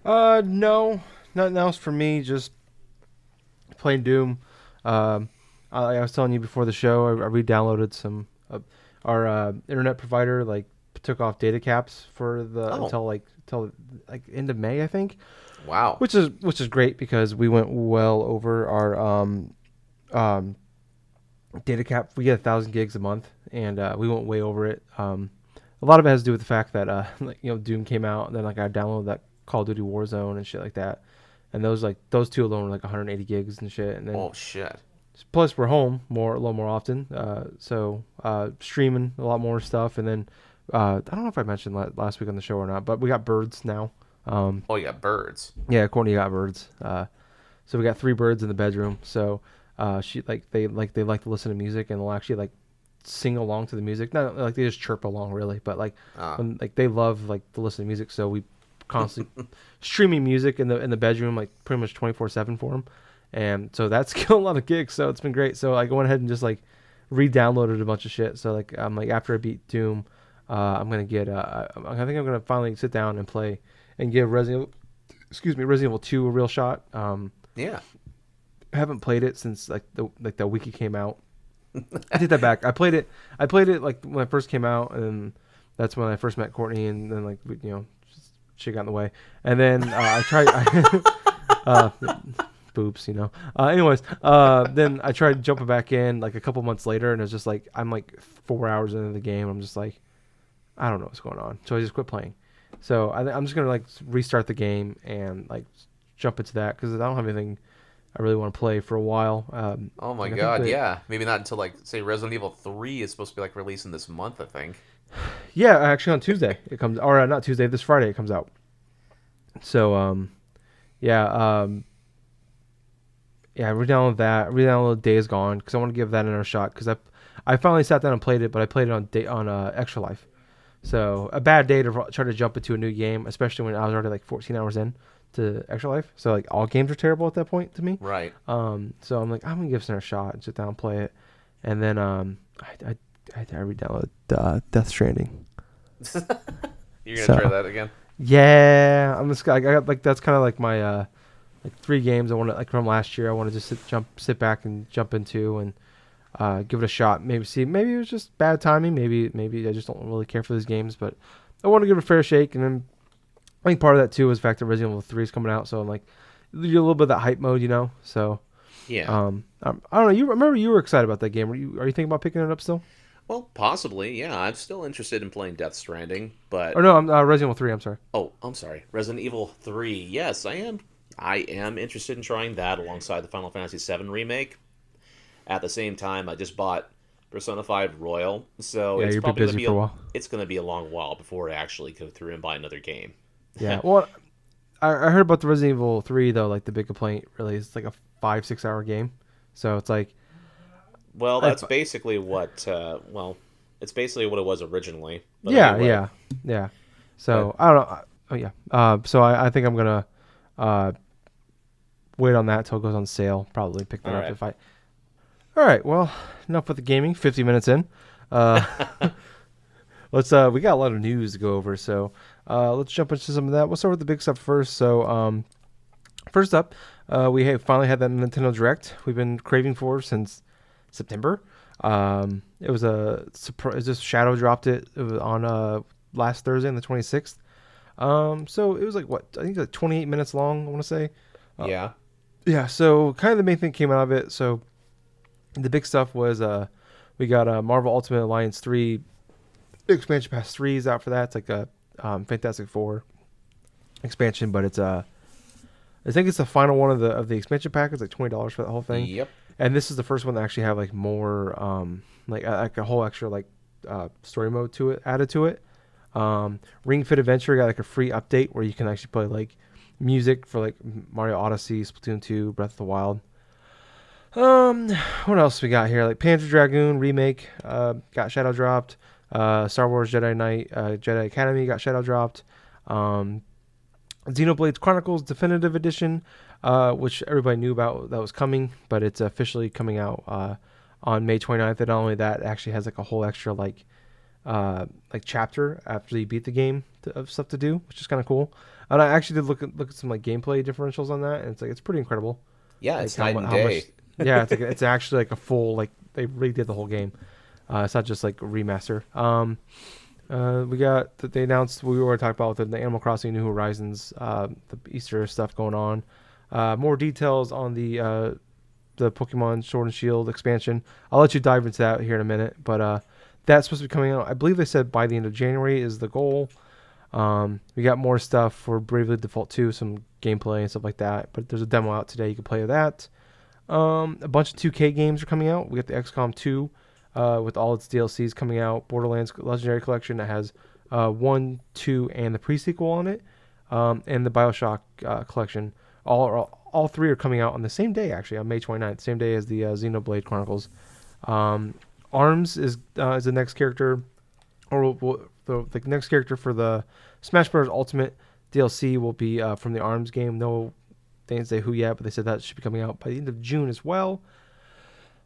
No. Nothing else for me, just playing Doom. I was telling you before the show, I re-downloaded some, our internet provider, like, took off data caps for until end of May, I think. Wow. Which is great because we went well over our data cap. We get 1,000 gigs a month, and we went way over it. A lot of it has to do with the fact that Doom came out, and then like I downloaded that Call of Duty Warzone and shit like that, and those two alone were like 180 gigs and shit. And then oh shit. Plus we're home a lot more often, so streaming a lot more stuff, and then. I don't know if I mentioned last week on the show or not, but we got birds now. You got birds. Yeah, Courtney got birds. So we got 3 birds in the bedroom. So they like to listen to music, and they'll actually like sing along to the music. Not like they just chirp along really, but like like they love like to listen to music. So we constantly streaming music in the bedroom like pretty much 24/7 for them, and so that's killed a lot of gigs. So it's been great. So I went ahead and just like re-downloaded a bunch of shit. So like I'm like after I beat Doom, I'm gonna get I think I'm gonna finally sit down and play and give Resident Evil 2 a real shot. Yeah. I haven't played it since like the week it came out. I take that back. I played it like when it first came out, and that's when I first met Courtney, and then like just shit got in the way. And then I tried boobs, anyways, then I tried jumping back in like a couple months later, and it's just like I'm like 4 hours into the game. I'm just like, I don't know what's going on, so I just quit playing. So I'm just gonna like restart the game and like jump into that because I don't have anything I really want to play for a while. Oh my god, yeah. Maybe not until like say Resident Evil 3 is supposed to be like releasing this month, I think. Yeah, actually on Tuesday it comes, or not Tuesday, this Friday it comes out. So yeah, re-download that. Re-download Days Gone because I want to give that another shot because I finally sat down and played it, but I played it on Extra Life. So a bad day to try to jump into a new game, especially when I was already like 14 hours in to Extra Life. So like all games are terrible at that point to me. Right. So I'm like, I'm gonna give this a shot and sit down and play it. And then I re-downloaded Death Stranding. You're gonna try that again? Yeah, I got like that's kind of like my like 3 games I want to like from last year. I want to just sit back and jump into and give it a shot. Maybe it was just bad timing. Maybe I just don't really care for these games, but I want to give it a fair shake. And then I think part of that too is the fact that Resident Evil 3 is coming out, so I'm like, you're a little bit of that hype mode, So yeah. I don't know. You remember you were excited about that game? Are you thinking about picking it up still? Well, possibly. Yeah, I'm still interested in playing Death Stranding, but Or no, I'm Resident Evil 3. I'm sorry. Oh, I'm sorry. Resident Evil 3. Yes, I am. I am interested in trying that alongside the Final Fantasy VII remake. At the same time, I just bought Persona 5 Royal, so Yeah, it's you've been probably busy for a while. It's going to be a long while before I actually go through and buy another game. Yeah, well, I heard about the Resident Evil 3 though. Like the big complaint, really, is like a 5-6 hour game. So it's like, well, that's basically what. It's basically what it was originally. But yeah, anyway. yeah. So I don't know. Oh yeah. So I think I'm gonna wait on that till it goes on sale. Probably pick that up if I. All right. Well, enough with the gaming. 50 minutes in. Let's. We got a lot of news to go over, so let's jump into some of that. We'll start with the big stuff first. So first up, we finally had that Nintendo Direct we've been craving for since September. It was a surprise. Just Shadow dropped it. It was on last Thursday, on the 26th. So it was like I think like 28 minutes long. I want to say. Yeah. Yeah. So kind of the main thing came out of it. So the big stuff was we got Marvel Ultimate Alliance 3 expansion pass 3 is out for that. It's like a Fantastic Four expansion, but it's I think it's the final one of the expansion pack. It's like $20 for the whole thing. Yep. And this is the first one that actually have like more like a whole extra like story mode to it added to it. Ring Fit Adventure got like a free update where you can actually play like music for like Mario Odyssey, Splatoon 2, Breath of the Wild. What else we got here? Like Panzer Dragoon remake got shadow dropped. Star Wars Jedi Knight Jedi Academy got shadow dropped. Xenoblade Chronicles Definitive Edition, which everybody knew about that was coming, but it's officially coming out on May 29th. And not only that, it actually has like a whole extra like chapter after you beat the game of stuff to do, which is kind of cool. And I actually did look at some like gameplay differentials on that, and it's pretty incredible. Yeah, like it's night and day. Yeah, it's actually like a full like they redid the whole game. It's not just like a remaster. We got that they announced we were talking about the Animal Crossing New Horizons, the Easter stuff going on. More details on the Pokemon Sword and Shield expansion. I'll let you dive into that here in a minute, but that's supposed to be coming out. I believe they said by the end of January is the goal. We got more stuff for Bravely Default 2, some gameplay and stuff like that. But there's a demo out today. You can play that. A bunch of 2K games are coming out. We got the XCOM 2 with all its DLCs coming out. Borderlands Legendary Collection that has 1, 2, and the pre-sequel on it. And the Bioshock collection. All 3 are coming out on the same day, actually, on May 29th. Same day as the Xenoblade Chronicles. Arms is the next character, or the next character for the Smash Bros. Ultimate DLC will be from the Arms game. No, they didn't say who yet, but they said that should be coming out by the end of June as well.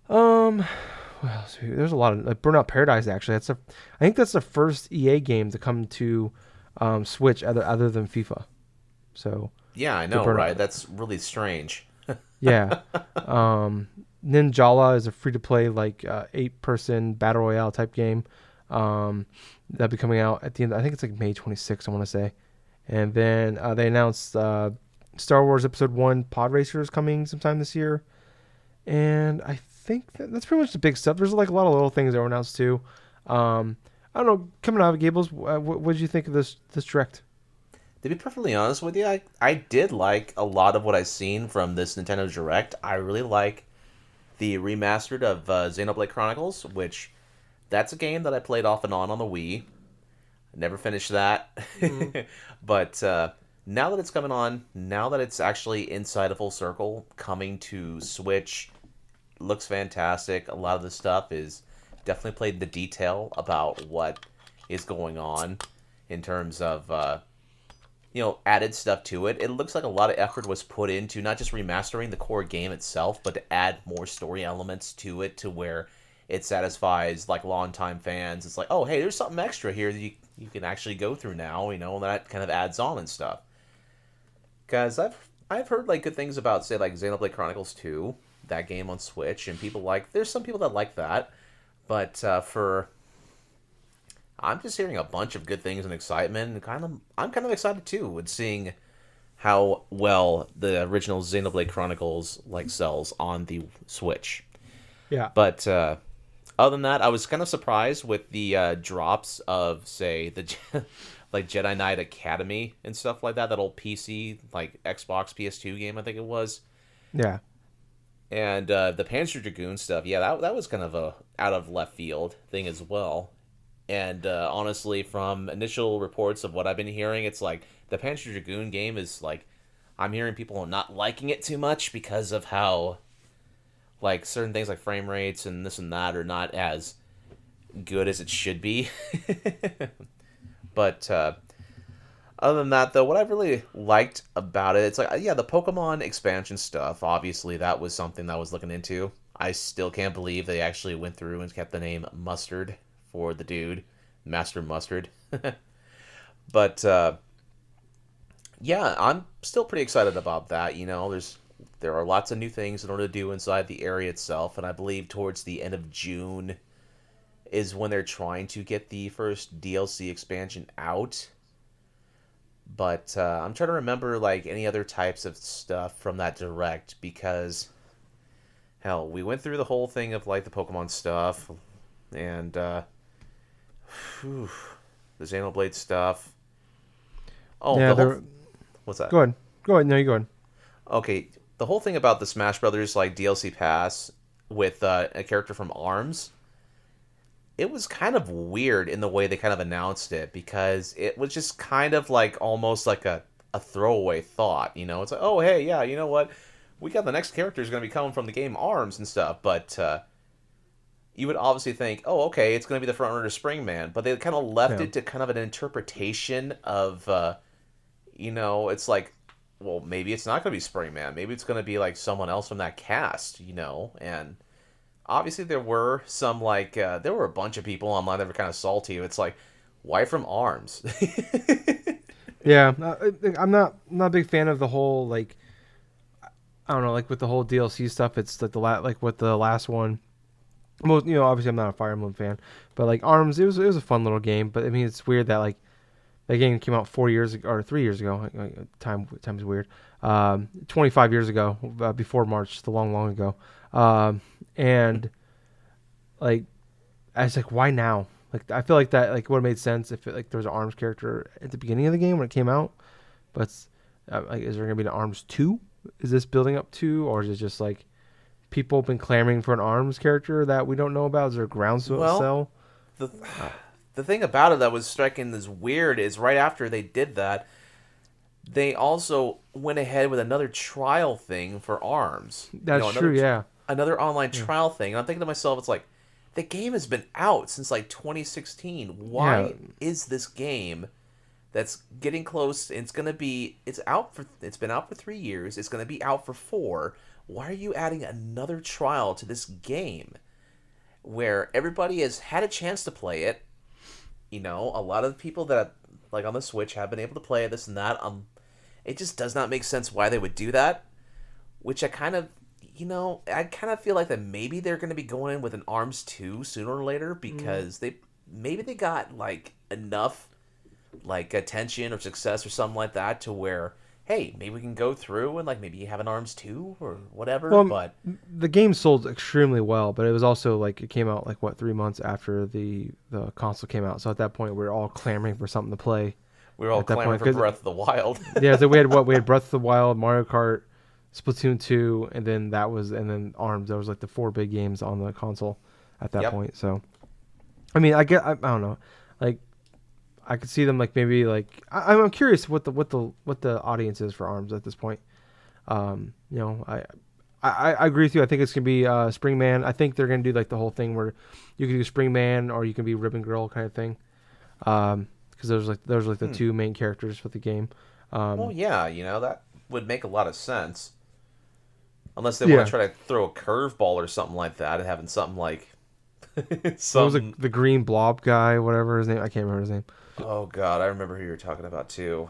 What else? There's a lot of Burnout Paradise. Actually, I think that's the first EA game to come to Switch other than FIFA. So yeah, I know, right? That's really strange. Yeah. Ninjala is a free-to-play 8-person battle royale type game. That'll be coming out at the end. I think it's May 26th, I want to say. And then they announced Star Wars Episode 1 Pod Racer is coming sometime this year. And I think that's pretty much the big stuff. There's a lot of little things that were announced too. I don't know. Coming out of Gables, what did you think of this direct? To be perfectly honest with you, I did like a lot of what I've seen from this Nintendo Direct. I really like the remastered of Xenoblade Chronicles, which that's a game that I played off and on the Wii. I never finished that. Mm-hmm. But now that it's coming on, now that it's actually inside a full circle, coming to Switch, looks fantastic. A lot of the stuff is definitely played the detail about what is going on in terms of added stuff to it. It looks like a lot of effort was put into not just remastering the core game itself, but to add more story elements to it to where it satisfies longtime fans. It's like, oh, hey, there's something extra here that you can actually go through now, and that kind of adds on and stuff. Because I've heard good things about, say, Xenoblade Chronicles 2, that game on Switch, and there's some people that like that, but I'm just hearing a bunch of good things and excitement, and I'm kind of excited too with seeing how well the original Xenoblade Chronicles sells on the Switch. Yeah. But other than that, I was kind of surprised with the drops of, say, the Jedi Knight Academy and stuff like that old PC Xbox PS2 game, I think it was. Yeah. And the Panzer Dragoon stuff, yeah, that was kind of a out of left field thing as well. And honestly, from initial reports of what I've been hearing, it's the Panzer Dragoon game is I'm hearing people not liking it too much because of how certain things like frame rates and this and that are not as good as it should be. But other than that, though, what I really liked about it, it's the Pokemon expansion stuff. Obviously, that was something that I was looking into. I still can't believe they actually went through and kept the name Mustard for the dude, Master Mustard. But I'm still pretty excited about that. There are lots of new things in order to do inside the area itself, and I believe towards the end of June is when they're trying to get the first DLC expansion out. But I'm trying to remember any other types of stuff from that Direct, because hell, we went through the whole thing of the Pokemon stuff and the Xenoblade stuff. Oh, yeah, what's that? Go ahead. No, you go ahead. Okay, the whole thing about the Smash Brothers DLC pass with a character from ARMS, it was kind of weird in the way they kind of announced it, because it was just kind of almost a throwaway thought. It's oh, hey, yeah, you know what? We got the next character is going to be coming from the game ARMS and stuff, but you would obviously think, oh, okay, it's going to be the frontrunner Springman, but they kind of left it to kind of an interpretation of, it's well, maybe it's not going to be Springman. Maybe it's going to be someone else from that cast, and obviously there were some there were a bunch of people online that were kind of salty. It's why from ARMS? Yeah, I'm not a big fan of the whole I don't know, with the whole DLC stuff. It's with the last one. Most, obviously I'm not a Fire Emblem fan, but ARMS, it was a fun little game. But I mean, it's weird that that game came out 4 years ago or 3 years ago. Time is weird. 25 years ago, before March, the long ago. And I was why now? I feel that would have made sense if there was an ARMS character at the beginning of the game when it came out. But is there gonna be an ARMS 2? Is this building up to, or is it just people have been clamoring for an ARMS character that we don't know about? Is there a groundswell? The thing about it that was striking as weird is right after they did that, they also went ahead with another trial thing for ARMS. That's true, yeah. Another online trial thing. And I'm thinking to myself, it's the game has been out since like 2016. Why Yeah. is this game that's getting close? It's been out for 3 years. It's gonna be out for 4. Why are you adding another trial to this game where everybody has had a chance to play it? You know, a lot of the people that like on the Switch have been able to play this and that. It just does not make sense why they would do that. Which I kind of feel like that maybe they're going to be going in with an ARMS 2 sooner or later because they got like enough like attention or success or something like that to where, hey, maybe we can go through and like maybe you have an ARMS 2 or whatever. Well, but the game sold extremely well, but it was also like it came out like 3 months after the console came out. So at that point, we were all clamoring for something to play. we were all clamoring for Breath of the Wild. Yeah, so we had Breath of the Wild, Mario Kart, Splatoon 2, and then ARMS. There was like the 4 big games on the console at that point. So, I mean, I don't know, like I could see them like maybe like I'm curious what the audience is for ARMS at this point. You know, I agree with you. I think it's gonna be Spring Man. I think they're gonna do like the whole thing where you can do Spring Man or you can be Ribbon Girl kind of thing. Because there's like the 2 main characters for the game. Well, yeah, you know, that would make a lot of sense. Unless they want to try to throw a curveball or something like that and having something like What was the green blob guy, whatever his name? I can't remember his name. Oh god, I remember who you were talking about too.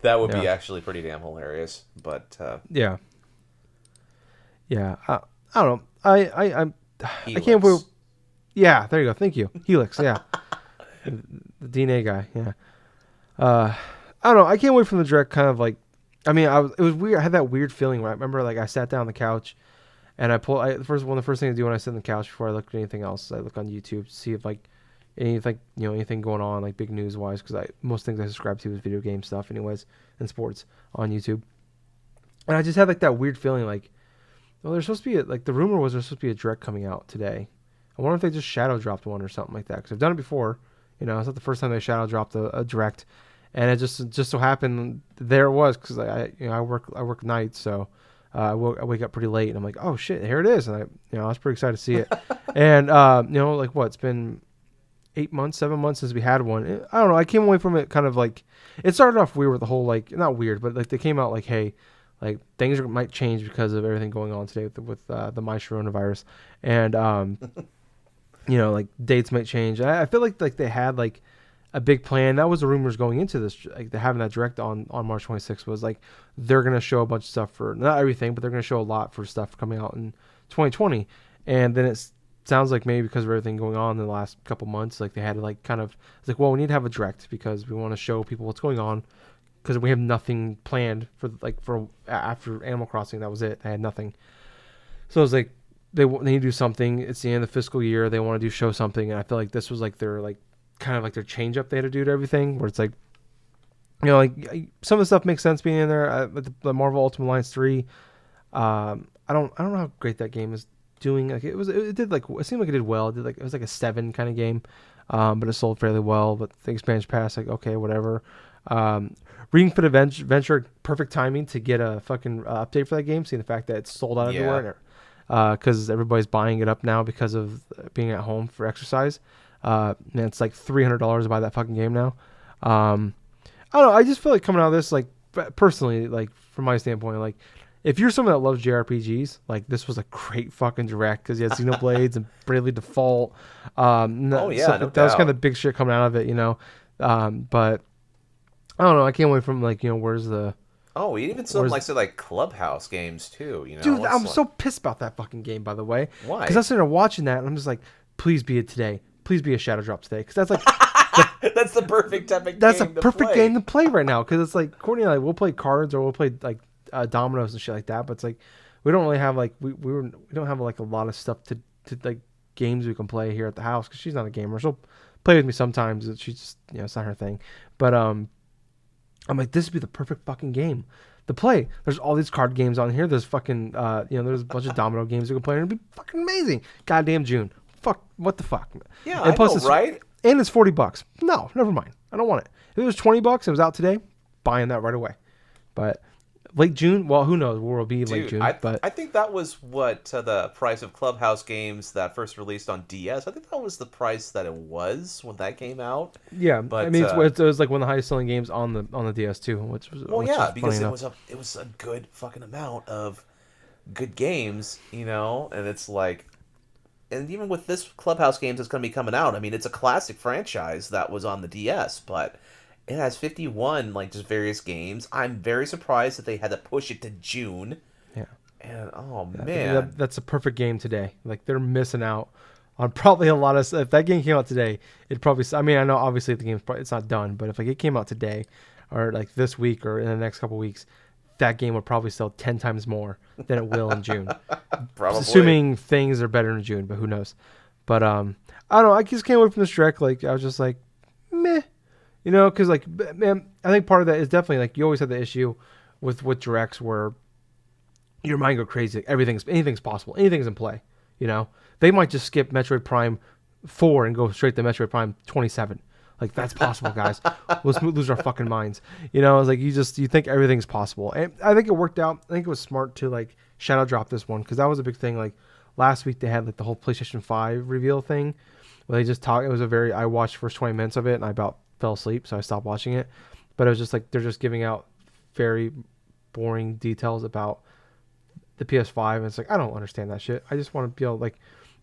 That would be actually pretty damn hilarious. But yeah. I don't know. I can't wait. Yeah, there you go. Thank you, Helix. Yeah, the DNA guy. Yeah. I don't know. I can't wait from the direct. Kind of like, I mean, it was weird. I had that weird feeling where I remember like I sat down on the couch, and the first thing I do when I sit on the couch before I look at anything else, I look on YouTube to see if like anything going on like big news wise, because most things I subscribe to is video game stuff anyways and sports on YouTube, and I just had like that weird feeling like, well, there's supposed to be the rumor was there's supposed to be a direct coming out today. I wonder if they just shadow dropped one or something like that, because I've done it before. You know, it's not the first time they shadow dropped a direct, and it just so happened there it was, because I work nights, so I wake up pretty late and I'm like, oh shit, here it is, and I was pretty excited to see it. And it's been 7 months since we had one. I don't know, I came away from it kind of like, it started off weird with the whole like, not weird, but like they came out like, hey, like things might change because of everything going on today with the SharonaVirus, and like dates might change. I feel like they had like a big plan. That was the rumors going into this, like having that direct on March 26th was like they're gonna show a bunch of stuff for, not everything, but they're gonna show a lot for stuff coming out in 2020. And then it sounds like maybe because of everything going on in the last couple months, like they had to like kind of, it's like, well, we need to have a direct because we want to show people what's going on, because we have nothing planned for after Animal Crossing. That was it. They had nothing. So it was like they need to do something. It's the end of the fiscal year. They want to show something, and I feel like this was like their like kind of like their change up they had to do to everything. Where it's like, like some of the stuff makes sense being in there. The Marvel Ultimate Alliance 3. I don't know how great that game is doing. Like it seemed like it did well. It was like a 7 kind of game, but it sold fairly well. But the expansion pass, like okay, whatever. Ring Fit Adventure, perfect timing to get a fucking update for that game. Seeing the fact that it's sold out everywhere, because everybody's buying it up now because of being at home for exercise. And it's like $300 to buy that fucking game now. I don't know. I just feel like coming out of this, like personally, like from my standpoint, like if you're someone that loves JRPGs, like this was a great fucking direct, because you had Xenoblades and Bravely Default. That was kind of the big shit coming out of it, but I don't know. I can't wait from where's the... Oh, even some like Clubhouse games too, Dude, I'm so pissed about that fucking game, by the way. Why? Because I was sitting there watching that and I'm just like, please be it today. Please be a shadow drop today. Because that's like... that's the perfect type of game That's a perfect game to play right now. Because it's like, Courtney and I, we'll play cards or we'll play like dominoes and shit like that. But it's like, we don't really have like, we don't have like a lot of stuff to like games we can play here at the house. Because she's not a gamer. She'll play with me sometimes. She's just, it's not her thing. But, I'm like, this would be the perfect fucking game to play. There's all these card games on here. There's fucking, there's a bunch of domino games you can play, and it'd be fucking amazing. Goddamn June. Fuck, what the fuck? Yeah, and plus right? And it's $40. No, never mind. I don't want it. If it was $20 and it was out today, buying that right away. But, Late June? Well, who knows where it'll be late Dude, June. But I think that was what the price of Clubhouse games that first released on DS. I think that was the price that it was when that came out. yeah, But I mean, it was like one of the highest selling games on the DS too, which was because funny it was a good fucking amount of good games, and it's like, and even with this Clubhouse games that's going to be coming out, I mean, it's a classic franchise that was on the DS, but it has 51 like just various games. I'm very surprised that they had to push it to June. Yeah. And oh man, that's a perfect game today. Like they're missing out on probably a lot of. If that game came out today, it'd probably. I mean, I know obviously the game's it's not done, but if like it came out today, or like this week or in the next couple weeks, that game would probably sell 10 times more than it will in June. probably. Assuming things are better in June, but who knows? But I don't know. I just came away from this direct. Like I was just like, meh. Because like, man, I think part of that is definitely like you always have the issue with directs where your mind go crazy. Like, anything's possible. Anything's in play. They might just skip Metroid Prime 4 and go straight to Metroid Prime 27. Like that's possible, guys. Let's lose our fucking minds. It's like you think everything's possible, and I think it worked out. I think it was smart to like shadow drop this one because that was a big thing. Like last week they had like the whole PlayStation 5 reveal thing where they just talked. It was I watched the first 20 minutes of it and I about fell asleep, so I stopped watching it. But it was just like they're just giving out very boring details about the PS5, and it's like I don't understand that shit. I just want to be able like,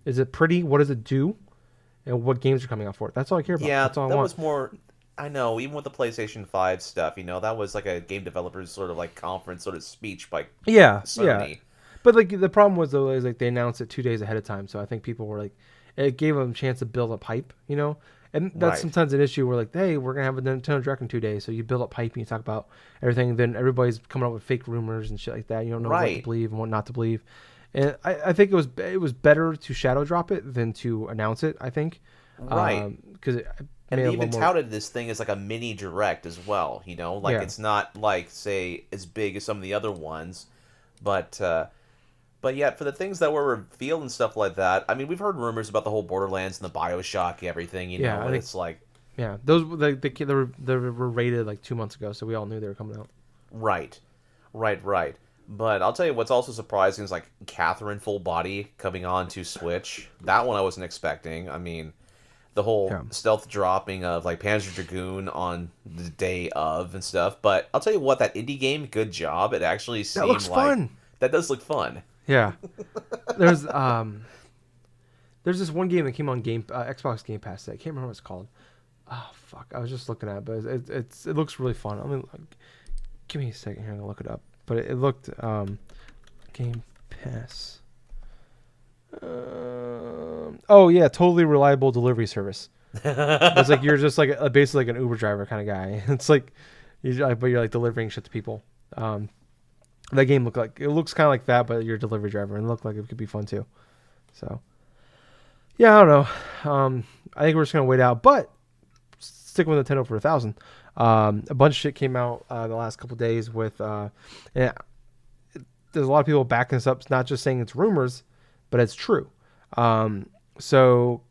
is it pretty? What does it do? And what games are coming out for it? That's all I care about. Yeah, that's all that I want. was more. I know, even with the PlayStation 5 stuff, that was like a game developers sort of like conference sort of speech by Sony. Yeah. But like the problem was though is like they announced it 2 days ahead of time, so I think people were like, it gave them a chance to build up hype, And that's Right. sometimes an issue where like, hey, we're gonna have a Nintendo Direct in 2 days, so you build up hype and you talk about everything. And then everybody's coming up with fake rumors and shit like that. You don't know what to believe and what not to believe. And I think it was better to shadow drop it than to announce it. I think, Right? Because And they even touted this thing as like a mini direct as well. Like it's not like say as big as some of the other ones, but yet for the things that were revealed and stuff like that, I mean, we've heard rumors about the whole Borderlands and the BioShock everything. And it's like, yeah, those they were rated like 2 months ago, so we all knew they were coming out. Right. But I'll tell you what's also surprising is like Catherine full body coming on to Switch. That one I wasn't expecting. I mean, the whole stealth dropping of like Panzer Dragoon on the day of and stuff. But I'll tell you what, that indie game, good job. It actually seemed looks fun. That does look fun. Yeah. There's this one game that came on Xbox Game Pass. I can't remember what it's called. Oh fuck! I was just looking at it, but it looks really fun. I mean, give me a second here. I'm gonna look it up. But it looked Game Pass. Oh yeah, totally reliable delivery service. It's like you're just like basically like an Uber driver kind of guy. It's like but you're like delivering shit to people. That game looks kind of like that, but you're a delivery driver, and it looked like it could be fun too. So yeah, I don't know. I think we're just gonna wait out, but stick with Nintendo for 1,000. A bunch of shit came out the last couple days with there's a lot of people backing this up, not just saying it's rumors, but it's true. So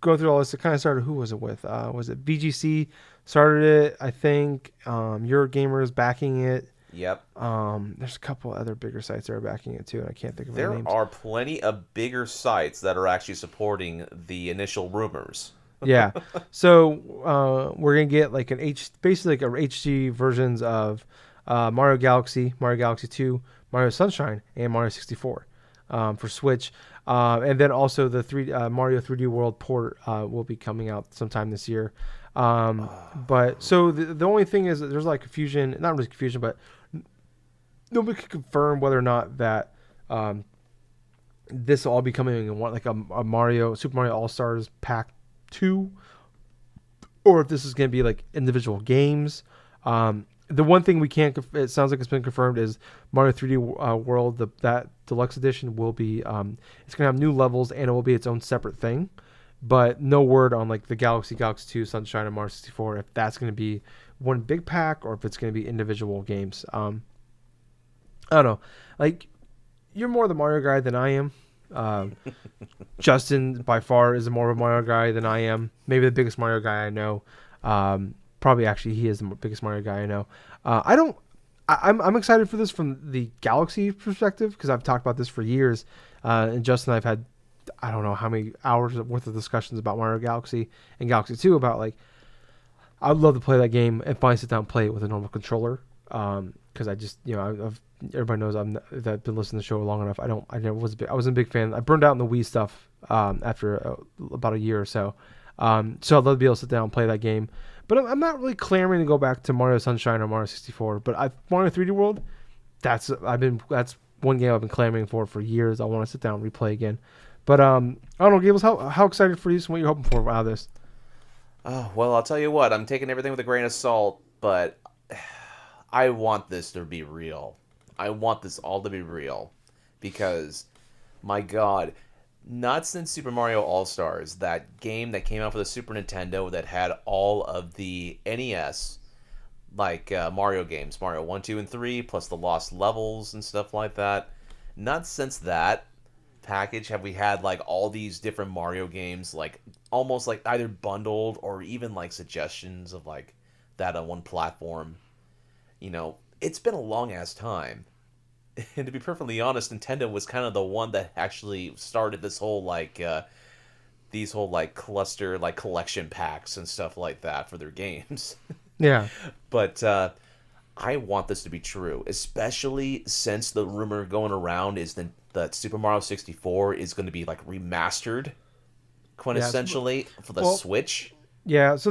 going through all this, it kind of started. Who was it with? Was it VGC started it? I think Eurogamer is backing it. Yep. There's a couple other bigger sites that are backing it too, and I can't think of their names. There are plenty of bigger sites that are actually supporting the initial rumors. Yeah. So we're gonna get like basically like a HD versions of Mario Galaxy, Mario Galaxy 2, Mario Sunshine, and Mario 64 for Switch. And then also the Mario 3D World port will be coming out sometime this year. But so the only thing is that there's like confusion, not really confusion, but nobody can confirm whether or not that this will all be coming in one, like a Super Mario All-Stars Pack 2, or if this is going to be like individual games. The one thing we can't, it sounds like it's been confirmed, is Mario 3D World, that deluxe edition will be, it's going to have new levels and it will be its own separate thing. But no word on like the Galaxy 2, Sunshine, and Mario 64, if that's going to be one big pack or if it's going to be individual games. I don't know. Like, you're more the Mario guy than I am. Justin by far is more of a Mario guy than I am. Maybe the biggest Mario guy I know. Probably actually he is the biggest Mario guy I know. I'm excited for this from the Galaxy perspective because I've talked about this for years, and Justin and I've had I don't know how many hours worth of discussions about Mario Galaxy and Galaxy 2 about like I would love to play that game and finally sit down and play it with a normal controller. Because I just I've everybody knows I've been listening to the show long enough. I wasn't a big fan. I burned out in the Wii stuff after about a year or so. So I'd love to be able to sit down and play that game. But I'm not really clamoring to go back to Mario Sunshine or Mario 64. But Mario 3D World, that's one game I've been clamoring for years. I want to sit down and replay again. But I don't know, Gables, how excited for you and what you're hoping for out of this? Oh, well, I'll tell you what. I'm taking everything with a grain of salt, but I want this to be real. I want this all to be real. Because, my God, not since Super Mario All-Stars, that game that came out for the Super Nintendo that had all of the NES, like Mario games, Mario 1, 2, and 3, plus the Lost Levels and stuff like that. Not since that package have we had like all these different Mario games, like almost like either bundled or even like suggestions of like that on one platform. It's been a long ass time. And to be perfectly honest, Nintendo was kind of the one that actually started this whole these whole cluster collection packs and stuff like that for their games. Yeah. But I want this to be true, especially since the rumor going around is that Super Mario 64 is going to be remastered, quintessentially, for the Switch. Yeah, so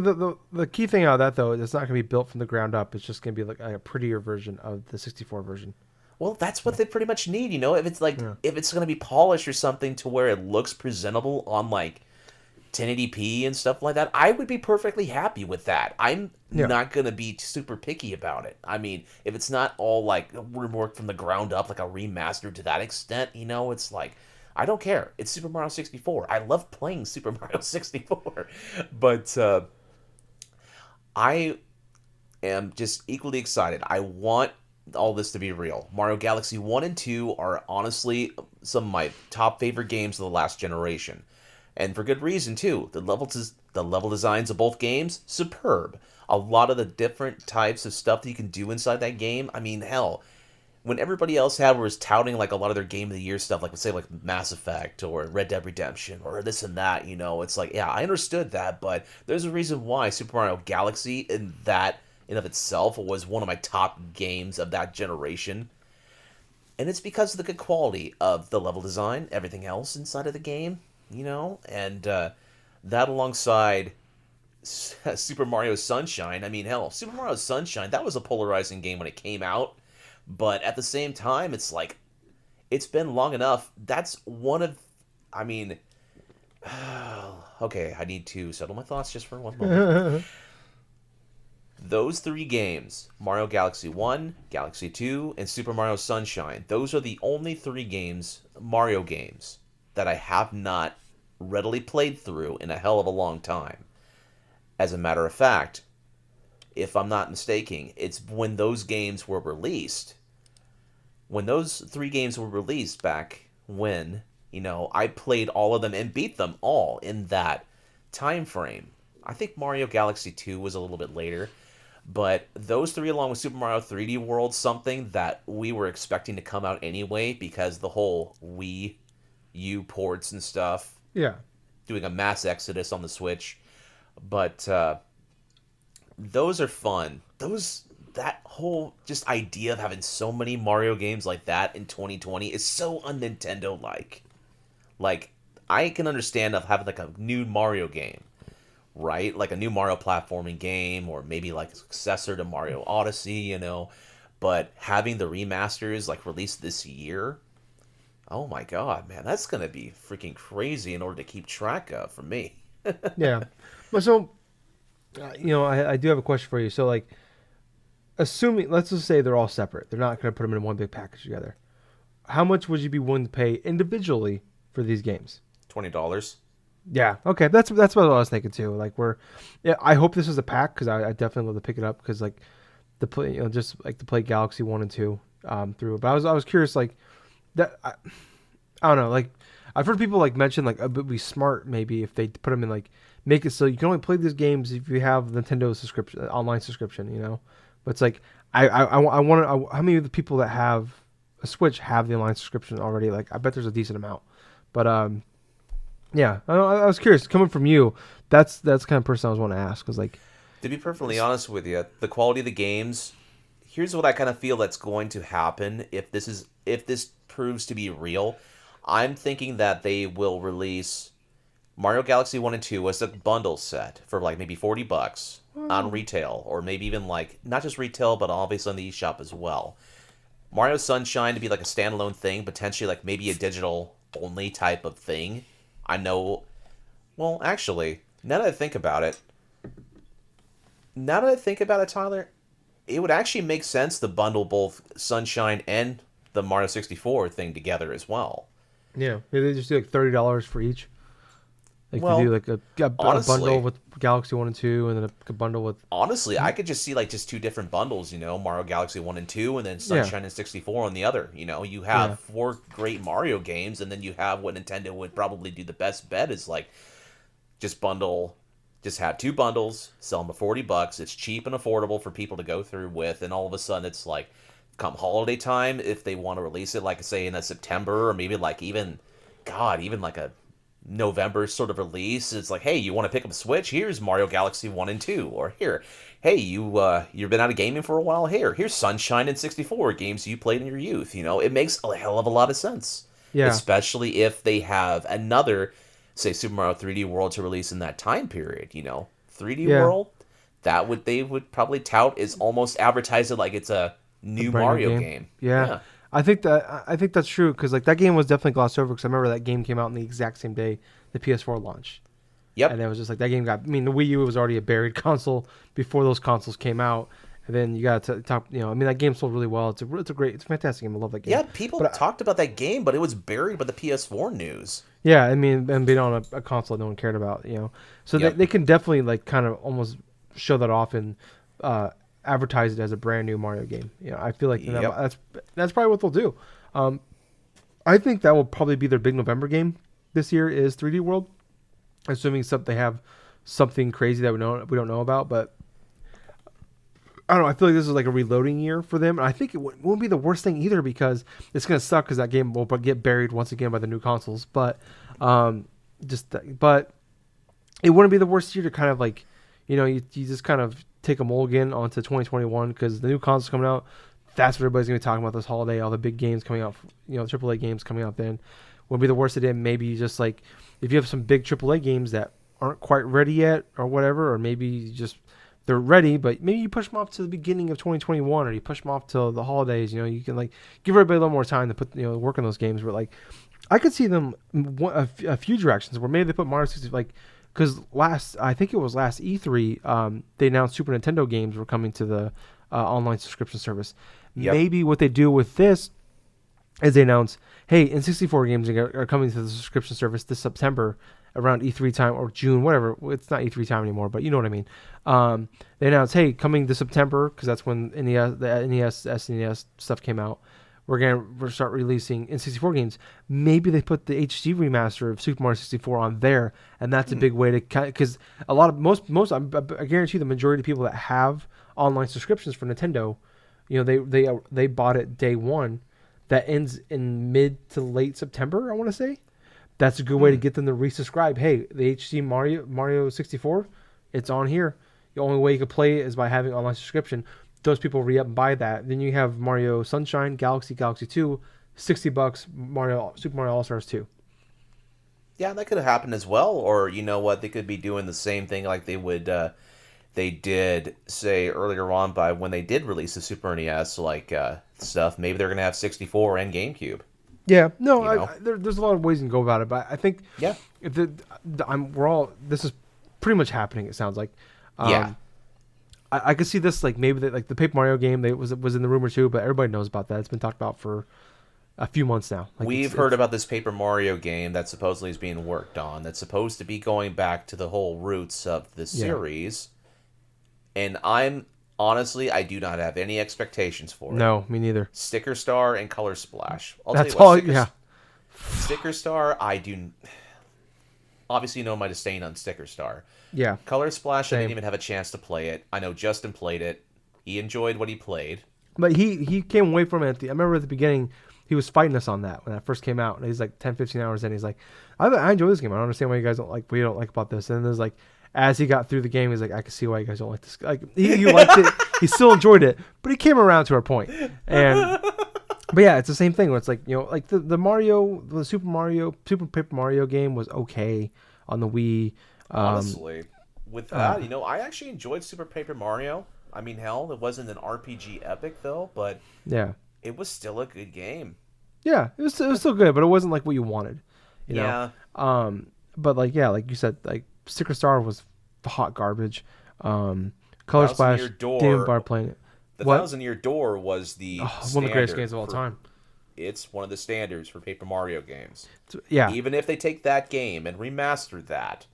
the key thing out of that, though, is it's not going to be built from the ground up. It's just going to be like a prettier version of the 64 version. Well, that's what they pretty much need, If it's if it's going to be polished or something to where it looks presentable on 1080p and stuff like that, I would be perfectly happy with that. I'm not going to be super picky about it. I mean, if it's not all reworked from the ground up, like a remaster to that extent, it's I don't care. It's Super Mario 64. I love playing Super Mario 64. But I am just equally excited. I want all this to be real. Mario Galaxy 1 and 2 are honestly some of my top favorite games of the last generation. And for good reason, too. The level designs of both games, superb. A lot of the different types of stuff that you can do inside that game. I mean, hell, when everybody else was touting a lot of their Game of the Year stuff, say Mass Effect or Red Dead Redemption or this and that, it's yeah, I understood that, but there's a reason why Super Mario Galaxy in of itself was one of my top games of that generation. And it's because of the good quality of the level design, everything else inside of the game. And that alongside Super Mario Sunshine. I mean, hell, Super Mario Sunshine, that was a polarizing game when it came out, but at the same time, it's it's been long enough. That's one of, okay, I need to settle my thoughts just for one moment. Those three games, Mario Galaxy 1, Galaxy 2, and Super Mario Sunshine, those are the only three Mario games, that I have not readily played through in a hell of a long time. As a matter of fact, if I'm not mistaken, it's when those games were released. When those three games were released back when, I played all of them and beat them all in that time frame. I think Mario Galaxy 2 was a little bit later. But those three, along with Super Mario 3D World, something that we were expecting to come out anyway because the whole Wii U ports and stuff. Yeah. Doing a mass exodus on the Switch. But those are fun. That whole just idea of having so many Mario games like that in 2020 is so un-Nintendo-like. I can understand of having a new Mario game, right? A new Mario platforming game, or maybe a successor to Mario Odyssey, But having the remasters released this year, oh my God, man, that's gonna be freaking crazy in order to keep track of for me. Yeah, but so I do have a question for you. So assuming, let's just say they're all separate, they're not gonna put them in one big package together. How much would you be willing to pay individually for these games? $20. Yeah, okay, that's what I was thinking too. I hope this is a pack because I definitely love to pick it up because to play, just to play Galaxy 1 and 2 through. But I was curious that I don't know, I've heard people mention it would be smart maybe if they put them in make it so you can only play these games if you have Nintendo subscription, online subscription, But it's like I want to. How many of the people that have a Switch have the online subscription already? Like I bet there's a decent amount. But yeah, I was curious. Coming from you, that's the kind of person I was wanting to ask. Cause like, To be perfectly honest with you, the quality of the games. Here's what I kind of feel that's going to happen if this proves to be real. I'm thinking that they will release Mario Galaxy 1 and 2 as a bundle set for like maybe $40 on retail, or maybe even like not just retail but obviously on the eShop as well. Mario Sunshine to be like a standalone thing, potentially like maybe a digital only type of thing. I know. Well, actually, now that I think about it, Tyler, it would actually make sense to bundle both Sunshine and the Mario 64 thing together as well. yeah, maybe they just do like $30 for each. Like Well, they do like a honestly, bundle with Galaxy 1 and 2, and then a bundle with. Honestly, I could just see like just two different bundles, Mario Galaxy 1 and 2, and then Sunshine and 64 on the other. You have four great Mario games, and then you have what Nintendo would probably do the best bet is like just have two bundles, sell them for $40. It's cheap and affordable for people to go through with, and all of a sudden it's like come holiday time, if they want to release it, like say in a September or maybe like even like a November sort of release. It's like, hey, you want to pick up a Switch? Here's Mario Galaxy 1 and 2. Or here, hey, you've been out of gaming for a while. Here's Sunshine and 64 games you played in your youth. It makes a hell of a lot of sense. Yeah. Especially if they have another, say, Super Mario 3D World to release in that time period. 3D World, they would probably tout is almost advertise it like it's a new Mario game. Yeah. I think that's true because like that game was definitely glossed over because I remember that game came out on the exact same day the PS4 launched. Yep. And it was just like that game got. I mean, the Wii U was already a buried console before those consoles came out, and then you got to talk. I mean, that game sold really well. It's a fantastic game. I love that game. Yeah, people talked about that game, but it was buried by the PS4 news. Yeah, I mean, and being on a console no one cared about, So they can definitely like kind of almost show that off and advertise it as a brand new Mario game. I feel like that's probably what they'll do. I think that will probably be their big November game this year is 3D World, assuming they have something crazy that we don't know about. But I don't know. I feel like this is like a reloading year for them, and I think it won't be the worst thing either because it's gonna suck because that game will get buried once again by the new consoles. But but it wouldn't be the worst year to kind of like, you just kind of take a mulligan onto 2021 because the new consoles coming out. That's what everybody's gonna be talking about this holiday. All the big games coming out, AAA games coming out. Then wouldn't be the worst idea. Maybe you just like if you have some big AAA games that aren't quite ready yet or whatever, or maybe just they're ready, but maybe you push them off to the beginning of 2021, or you push them off till the holidays. You can like give everybody a little more time to put work on those games. But like, I could see them a few directions where maybe they put Mario 60 like because I think it was last E3, they announced Super Nintendo games were coming to the online subscription service. Yep. Maybe what they do with this is they announce, hey, N64 games are coming to the subscription service this September around E3 time or June, whatever. It's not E3 time anymore, but you know what I mean. They announced, hey, coming this September, because that's when the NES, SNES stuff came out. We're going to start releasing N64 games. Maybe they put the HD remaster of Super Mario 64 on there, and that's a big way to because a lot of most I guarantee the majority of people that have online subscriptions for Nintendo, they bought it day one. That ends in mid to late September, I want to say. That's a good way to get them to resubscribe. Hey, the HD Mario 64, it's on here. The only way you can play it is by having online subscription. Those people re-up and buy that. Then you have Mario Sunshine, Galaxy 2, $60, Super Mario All-Stars 2. Yeah, that could have happened as well. Or you know what, they could be doing the same thing like they did say earlier on by when they did release the Super NES stuff. Maybe they're gonna have 64 and GameCube. Yeah, no, there's a lot of ways you can go about it, but I think if this is pretty much happening. It sounds like, I could see this like maybe like the Paper Mario game was in the rumor too, but everybody knows about that. It's been talked about for a few months now. Like We've heard about this Paper Mario game that supposedly is being worked on. That's supposed to be going back to the whole roots of the series, and honestly, I do not have any expectations for it. No, me neither. Sticker Star and Color Splash. That's all. Sticker Star, I do. Obviously, you know my disdain on Sticker Star. Yeah. Color Splash, I didn't even have a chance to play it. I know Justin played it. He enjoyed what he played. But he came away from it. I remember at the beginning, he was fighting us on that when that first came out. And he's like 10, 15 hours in. He's like, I enjoy this game. I don't understand why you guys don't like what you don't like about this. And there's like, as he got through the game, he's like, I can see why you guys don't like this. Like he liked it. He still enjoyed it, but he came around to our point. And but yeah, it's the same thing where it's like, you know, like the Super Paper Mario game was okay on the Wii. Honestly, with that, you know, I actually enjoyed Super Paper Mario. I mean, hell, it wasn't an RPG epic though, but yeah, it was still a good game. Yeah, it was still good, but it wasn't like what you wanted. You yeah. know? But like yeah, like you said, like Sticker Star was hot garbage. Color Splash, didn't bar playing it. The 1,000-Year Door was the one of the greatest games of all time. It's one of the standards for Paper Mario games. Yeah. Even if they take that game and remaster that,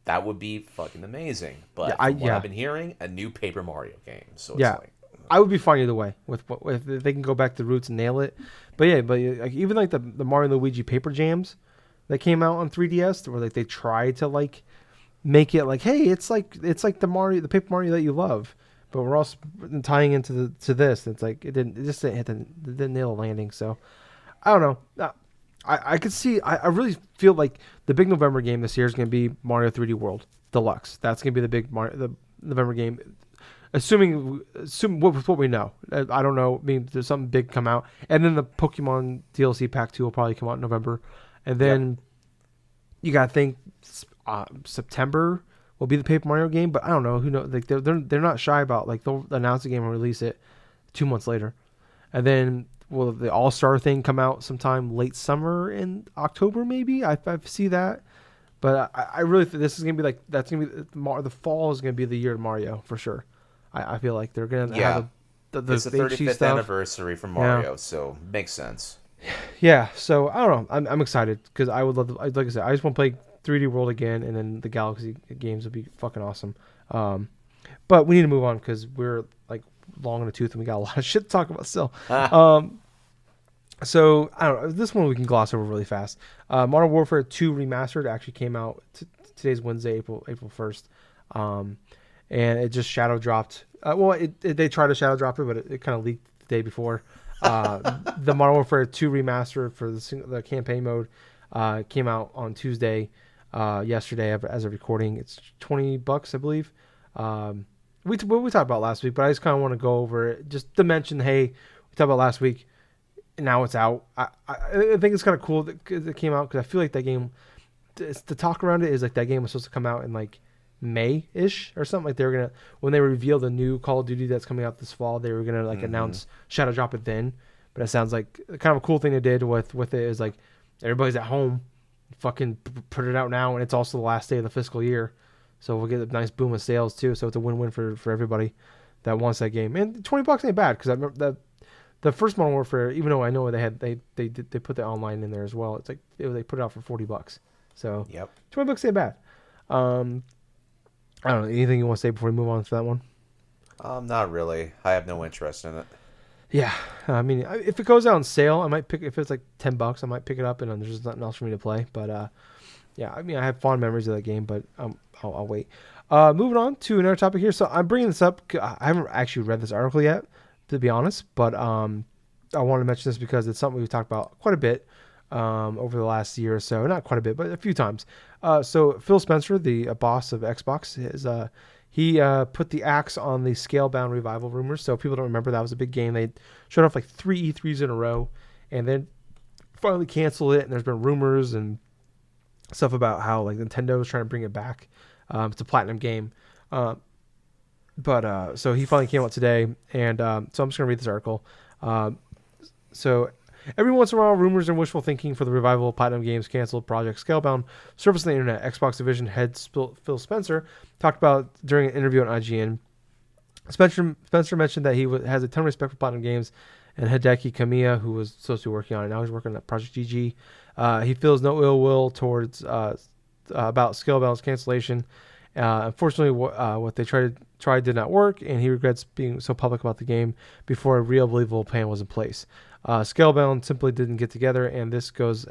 that would be fucking amazing. But from what I've been hearing, a new Paper Mario game. So it's like, I would be fine either way with if they can go back to the roots and nail it. But yeah, like even like the Mario and Luigi Paper Jams that came out on 3DS, where like they tried to like make it like, hey, it's like the Paper Mario that you love, but we're also tying into this. It's like it didn't nail the landing. So I don't know. I could see. I really feel like the big November game this year is going to be Mario 3D World Deluxe. That's going to be the big the November game. Assuming with what we know. I don't know. I mean, there's something big come out, and then the Pokemon DLC Pack 2 will probably come out in November, and then you got to think September will be the Paper Mario game. But I don't know. Who knows? Like they're not shy about like they'll announce the game and release it 2 months later, and then will the All-Star thing come out sometime late summer in October maybe? I see that. But I really think this is going to be like, that's going to be, the fall is going to be the year of Mario for sure. I feel like they're going to have it's the 35th stuff. Anniversary for Mario, so makes sense. Yeah, so I don't know. I'm excited because I would love to, like I said, I just want to play 3D World again, and then the Galaxy games would be fucking awesome. But we need to move on because we're like long in the tooth and we got a lot of shit to talk about still. So I don't know. This one we can gloss over really fast. Modern Warfare 2 Remastered actually came out today's Wednesday, April 1st, and it just shadow dropped. They tried to shadow drop it, but it kind of leaked the day before. The Modern Warfare 2 Remastered for the campaign mode came out on Tuesday, yesterday as a recording. It's $20, I believe. We talked about last week, but I just kind of want to go over it just to mention. Hey, we talked about last week. Now it's out. I think it's kind of cool that it came out because I feel like that game, the talk around it is like that game was supposed to come out in like May-ish or something. Like they were gonna, when they reveal the new Call of Duty that's coming out this fall, they were gonna like announce shadow drop it then. But it sounds like kind of a cool thing they did with it is like everybody's at home, fucking put it out now, and it's also the last day of the fiscal year, so we'll get a nice boom of sales too. So it's a win-win for everybody that wants that game. And $20 ain't bad because I remember that. The first Modern Warfare, even though I know they put the online in there as well, it's like they put it out for $40. So $20 ain't bad. I don't know. Anything you want to say before we move on to that one? Not really. I have no interest in it. Yeah, I mean, if it goes out on sale, I might pick. If it's like $10, I might pick it up, and there's just nothing else for me to play. But yeah, I mean, I have fond memories of that game, but I'll wait. Moving on to another topic here. So I'm bringing this up. I haven't actually read this article yet, to be honest, but I want to mention this because it's something we've talked about quite a bit over the last year or so. Not quite a bit, but a few times. So Phil Spencer, the boss of Xbox, he put the axe on the Scalebound revival rumors. So if people don't remember, that was a big game. They showed off like 3 E3s in a row, and then finally canceled it. And there's been rumors and stuff about how like Nintendo was trying to bring it back. It's a platinum game. But so he finally came out today, and so I'm just going to read this article. So every once in a while, rumors and wishful thinking for the revival of Platinum Games' canceled project Scalebound surfaced on the internet. Xbox division head Phil Spencer talked about during an interview on IGN. Spencer mentioned that he has a ton of respect for Platinum Games and Hideki Kamiya, who was supposed to be working on it. Now he's working on Project GG. He feels no ill will towards about Scalebound's cancellation. Unfortunately, what they tried did not work, and he regrets being so public about the game before a real believable plan was in place. Scalebound simply didn't get together, and this goes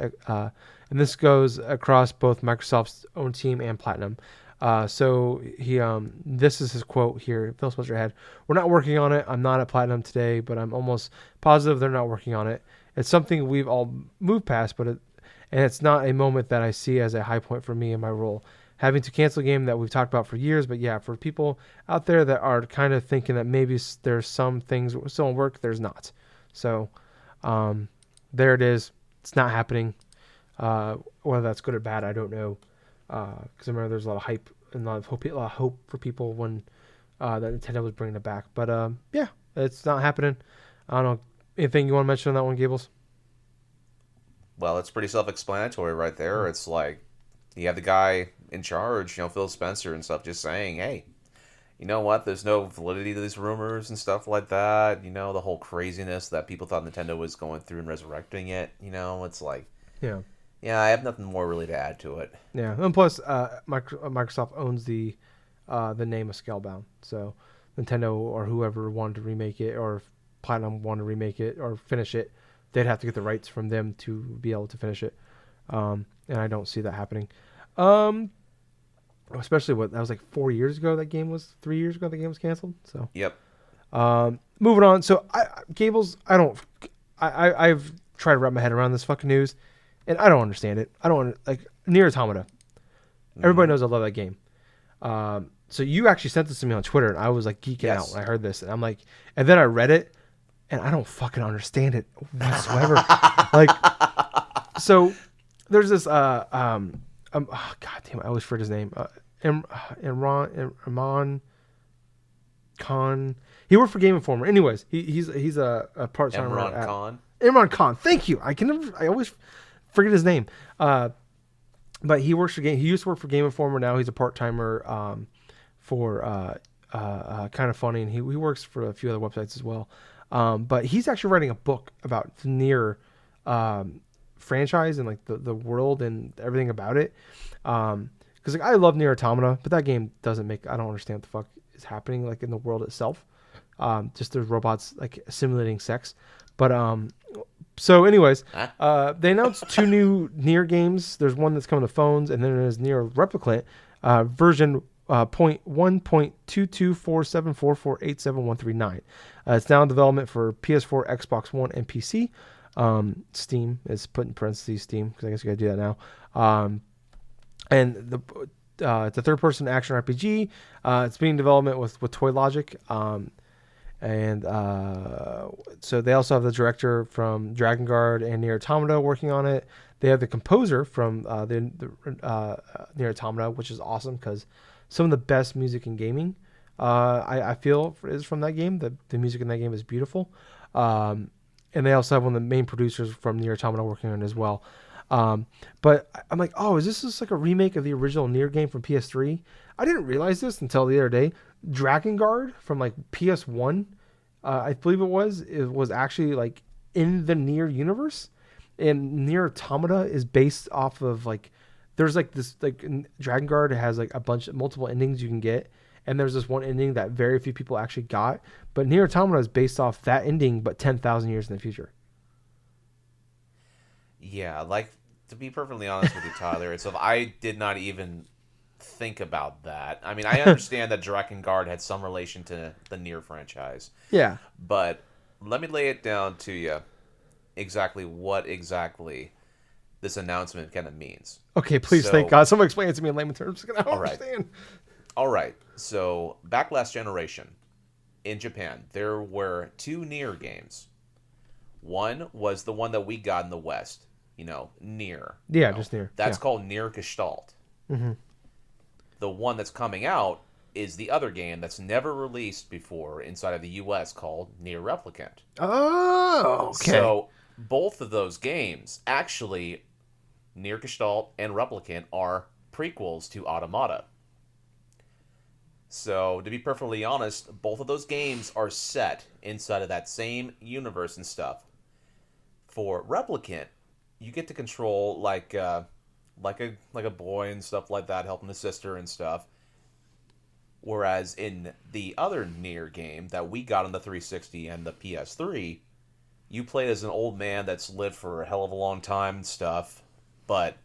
across both Microsoft's own team and Platinum. So he this is his quote here. Phil Spencer had, "We're not working on it. I'm not at Platinum today, but I'm almost positive they're not working on it. It's something we've all moved past, and it's not a moment that I see as a high point for me in my role. Having to cancel a game that we've talked about for years, but yeah, for people out there that are kind of thinking that maybe there's some things still in work, there's not. So there it is. It's not happening. Whether that's good or bad, I don't know. Because I remember there's a lot of hype and a lot of hope for people when that Nintendo was bringing it back. But yeah, it's not happening. I don't know. Anything you want to mention on that one, Gables? Well, it's pretty self-explanatory right there. It's like you have the guy in charge, Phil Spencer and stuff, just saying, hey, you know what? There's no validity to these rumors and stuff like that. The whole craziness that people thought Nintendo was going through and resurrecting it. It's like, Yeah, I have nothing more really to add to it. yeah. And plus, Microsoft owns the name of Scalebound, so Nintendo or whoever wanted to remake it, or if Platinum wanted to remake it or finish it, they'd have to get the rights from them to be able to finish it. And I don't see that happening. Especially that was like 4 years ago. 3 years ago. The game was canceled. So Yep. moving on. So Gables, I've tried to wrap my head around this fucking news, and I don't understand it. I don't like Nier Automata. Everybody knows I love that game. So you actually sent this to me on Twitter, and I was like geeking out when I heard this, and I'm like, and then I read it, and I don't fucking understand it whatsoever. Like, so there's this God damn it, I always forget his name. Imran Khan. He worked for Game Informer. Anyways, he's a part timer. Imran Khan. Thank you. I always forget his name. But he works for He used to work for Game Informer. Now he's a part timer for Kind of Funny, and he works for a few other websites as well. But he's actually writing a book about the Nier franchise and like the world and everything about it. Because I love Nier Automata, but that game doesn't make. I don't understand what the fuck is happening like in the world itself. Just there's robots like simulating sex. But so anyways, they announced 2 new Nier games. There's one that's coming to phones, and then there's Nier Replicant version 0.1.224744874139. It's now in development for PS4, Xbox One, and PC. Steam is put in parentheses Steam because I guess you gotta do that now. And it's a third-person action RPG. It's being development with Toy Logic. And so they also have the director from Dragon Guard and Nier Automata working on it. They have the composer from the Nier Automata, which is awesome because some of the best music in gaming, I feel, is from that game. The music in that game is beautiful. And they also have one of the main producers from Nier Automata working on it as well. But I'm like, oh, is this just like a remake of the original Nier game from PS3? I didn't realize this until the other day. Dragon Guard from like PS1, I believe it was actually like in the Nier universe, and Nier Automata is based off of like, there's like this, like Dragon Guard has like multiple endings you can get, and there's this one ending that very few people actually got, but Nier Automata is based off that ending but 10,000 years in the future. Yeah, like, to be perfectly honest with you, Tyler, it's I did not even think about that. I mean, I understand that Dragon Guard had some relation to the Nier franchise. Yeah. But let me lay it down to you what this announcement kind of means. Okay, please, thank God. Someone explain it to me in layman terms. I don't understand. All right. So, back last generation, in Japan, there were 2 Nier games. One was the one that we got in the West, Nier. Yeah, just Nier. That's called Nier Gestalt. Mm-hmm. The one that's coming out is the other game that's never released before inside of the U.S. called Nier Replicant. Oh, okay. So both of those games, actually, Nier Gestalt and Replicant, are prequels to Automata. So, to be perfectly honest, both of those games are set inside of that same universe and stuff. For Replicant, you get to control like a boy and stuff like that, helping the sister and stuff. Whereas in the other Nier game that we got on the 360 and the PS3, you played as an old man that's lived for a hell of a long time and stuff. But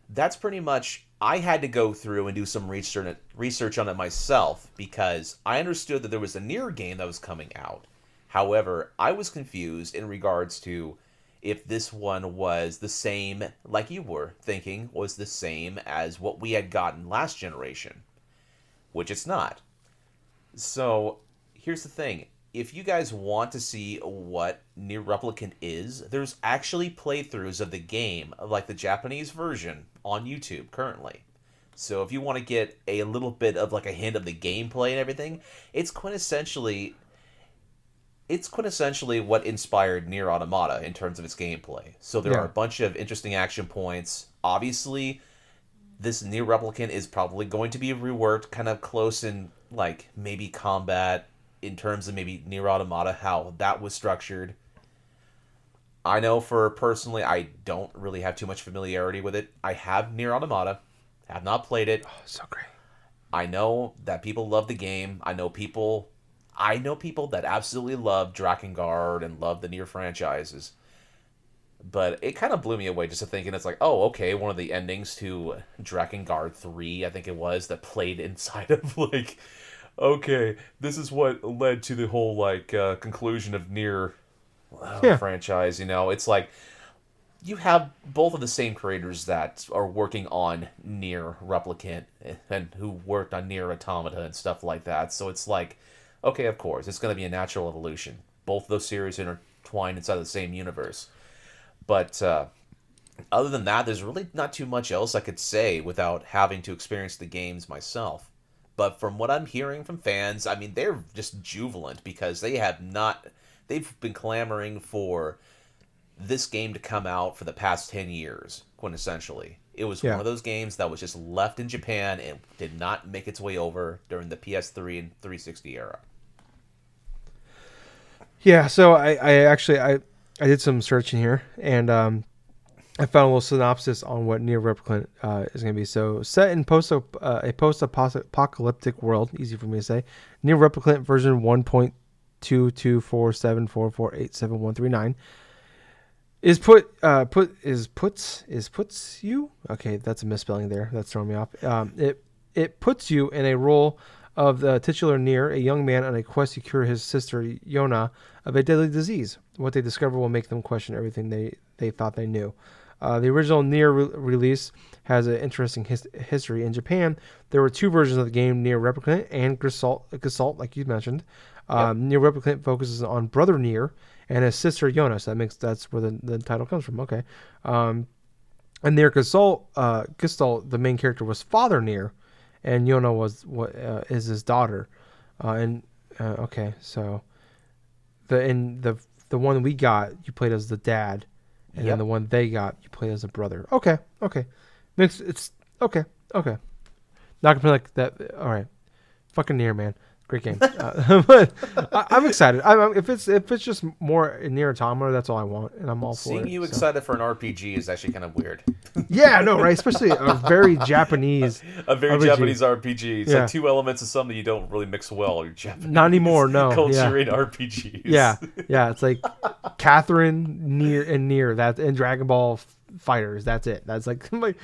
that's pretty much I had to go through and do some research on it myself because I understood that there was a Nier game that was coming out. However, I was confused in regards to if this one was the same, like you were thinking, was the same as what we had gotten last generation, which it's not. So, here's the thing. If you guys want to see what Nier Replicant is, there's actually playthroughs of the game, like the Japanese version, on YouTube currently. So if you want to get a little bit of like a hint of the gameplay and everything, it's quintessentially what inspired Nier Automata in terms of its gameplay. So there are a bunch of interesting action points. Obviously, this Nier Replicant is probably going to be reworked kind of close in like maybe combat in terms of maybe Nier Automata, how that was structured. I know for personally, I don't really have too much familiarity with it. I have Nier Automata, have not played it. Oh, so great. I know that people love the game. I know people that absolutely love Drakengard and love the Nier franchises. But it kind of blew me away just to thinking it's like, oh, okay, one of the endings to Drakengard 3, I think it was, that played inside of like, okay, this is what led to the whole like conclusion of Nier franchise. You know, it's like you have both of the same creators that are working on Nier Replicant and who worked on Nier Automata and stuff like that. So it's like, okay, of course, it's going to be a natural evolution. Both of those series are intertwined inside the same universe. But other than that, there's really not too much else I could say without having to experience the games myself. But from what I'm hearing from fans, I mean, they're just jubilant because they've been clamoring for this game to come out for the past 10 years, quintessentially. It was one of those games that was just left in Japan and did not make its way over during the PS3 and 360 era. Yeah, so I did some searching here, and I found a little synopsis on what Nier Replicant is going to be. So, set in a post-apocalyptic world, easy for me to say, Nier Replicant version 1.2247444871139 puts you. Okay, that's a misspelling there. That's throwing me off. It puts you in a role of the titular Nier, a young man on a quest to cure his sister Yona of a deadly disease. What they discover will make them question everything they thought they knew. The original Nier release has an interesting history. In Japan, there were two versions of the game, Nier Replicant and Gestalt, like you mentioned. Nier Replicant focuses on brother Nier and his sister Yona, so that's where the title comes from. Okay. And Nier Gestalt, the main character, was father Nier, and Yona is his daughter. Okay, so the one we got, you played as the dad. And then the one they got, you play as a brother. Okay. It's okay. Not gonna play like that. All right. Fucking Nier, man. Great game. But I'm excited. If it's just more Nier Automata, that's all I want, and I'm all for it. Seeing you excited for an RPG is actually kind of weird. Yeah, I know, right? Especially a very Japanese. A very RPG. Japanese RPG. It's like two elements of something you don't really mix well. Your Japanese not anymore. No. Culture in RPGs. Yeah. It's like Catherine, Nier, and Dragon Ball Fighters. That's it. That's like my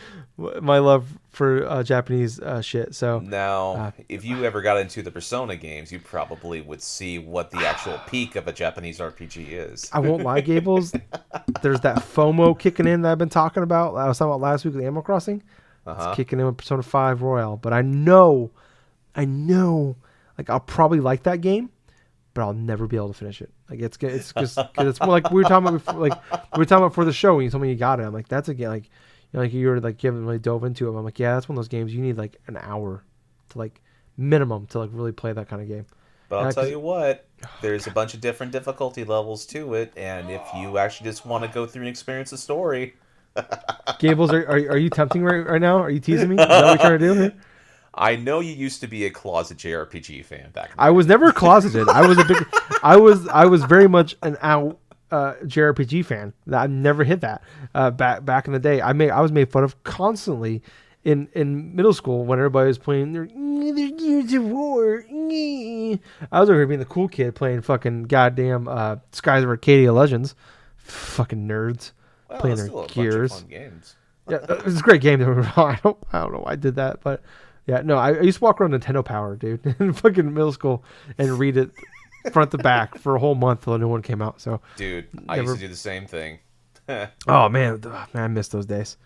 love for Japanese shit. So now, if you ever got into the Persona games, you probably would see what the actual peak of a Japanese RPG is. I won't lie, Gables. There's that FOMO kicking in that I've been talking about. I was talking about last week with Animal Crossing. It's kicking in with Persona 5 Royal. But I know, like I'll probably like that game, but I'll never be able to finish it. Like it's just cause it's more like we were talking about before, for the show when you told me you got it. I'm like, that's a game like you were like you haven't really dove into it. I'm like, yeah, that's one of those games you need like an hour to like minimum to like really play that kind of game. But I'll tell you what, there's a bunch of different difficulty levels to it, and if you actually just want to go through and experience the story. Gables, are you tempting right now? Are you teasing me? Is that what you're trying to do here? I know you used to be a closet JRPG fan back in the day. I was never closeted. I was very much an out JRPG fan. I never hit that back in the day. I was made fun of constantly in middle school when everybody was playing their Gears of War. I was over here being the cool kid playing fucking goddamn Skies of Arcadia Legends. Fucking nerds playing their Gears. Fun games. Yeah, it was a great game. I don't know why I did that, but yeah, no, I used to walk around Nintendo Power, dude, in fucking middle school and read it front to back for a whole month till a new one came out. So, Dude, I used to do the same thing. oh man, I miss those days.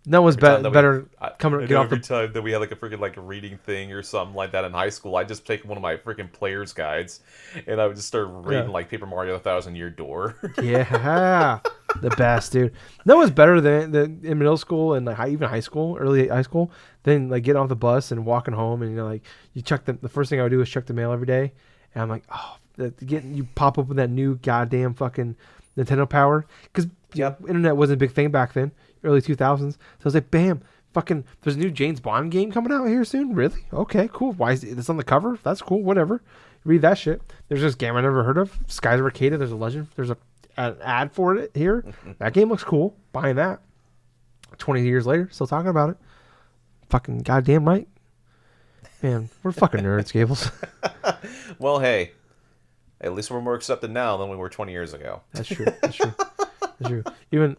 No one's better coming get off every the. time that we had like a freaking like a reading thing or something like that in high school, I just take one of my freaking player's guides and I would just start reading like Paper Mario: 1,000-Year Door. Yeah, the best, dude. No one's better than in middle school and like even high school, early high school, than like getting off the bus and walking home and like you check the first thing I would do is check the mail every day, and I'm like, oh, you pop up with that new goddamn fucking Nintendo Power because internet wasn't a big thing back then. Early 2000s. So I was like, bam, fucking, there's a new James Bond game coming out here soon? Really? Okay, cool. Why is it on the cover? That's cool. Whatever. Read that shit. There's this game I never heard of. Skies of Arcadia. There's a legend. There's an ad for it here. That game looks cool. Buying that. 20 years later, still talking about it. Fucking goddamn right. Man, we're fucking nerds, Gables. Well, hey, at least we're more accepted now than we were 20 years ago. That's true. That's true. That's true. Even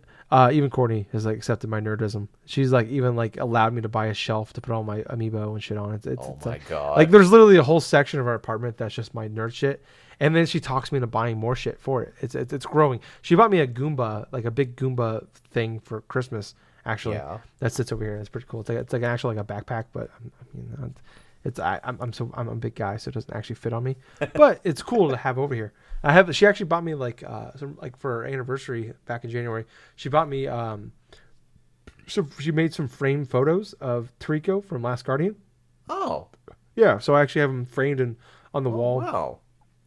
Courtney has like accepted my nerdism. She's like even like allowed me to buy a shelf to put all my amiibo and shit on. It's my god! Like there's literally a whole section of our apartment that's just my nerd shit. And then she talks me into buying more shit for it. It's growing. She bought me a Goomba, like a big Goomba thing for Christmas. Actually, that sits over here. It's pretty cool. It's like actually like a backpack, but I'm a big guy, so it doesn't actually fit on me. But it's cool to have over here. She actually bought me like for our anniversary back in January. She bought me so she made some framed photos of Trico from Last Guardian. Oh, yeah. So I actually have them framed on the wall. Wow.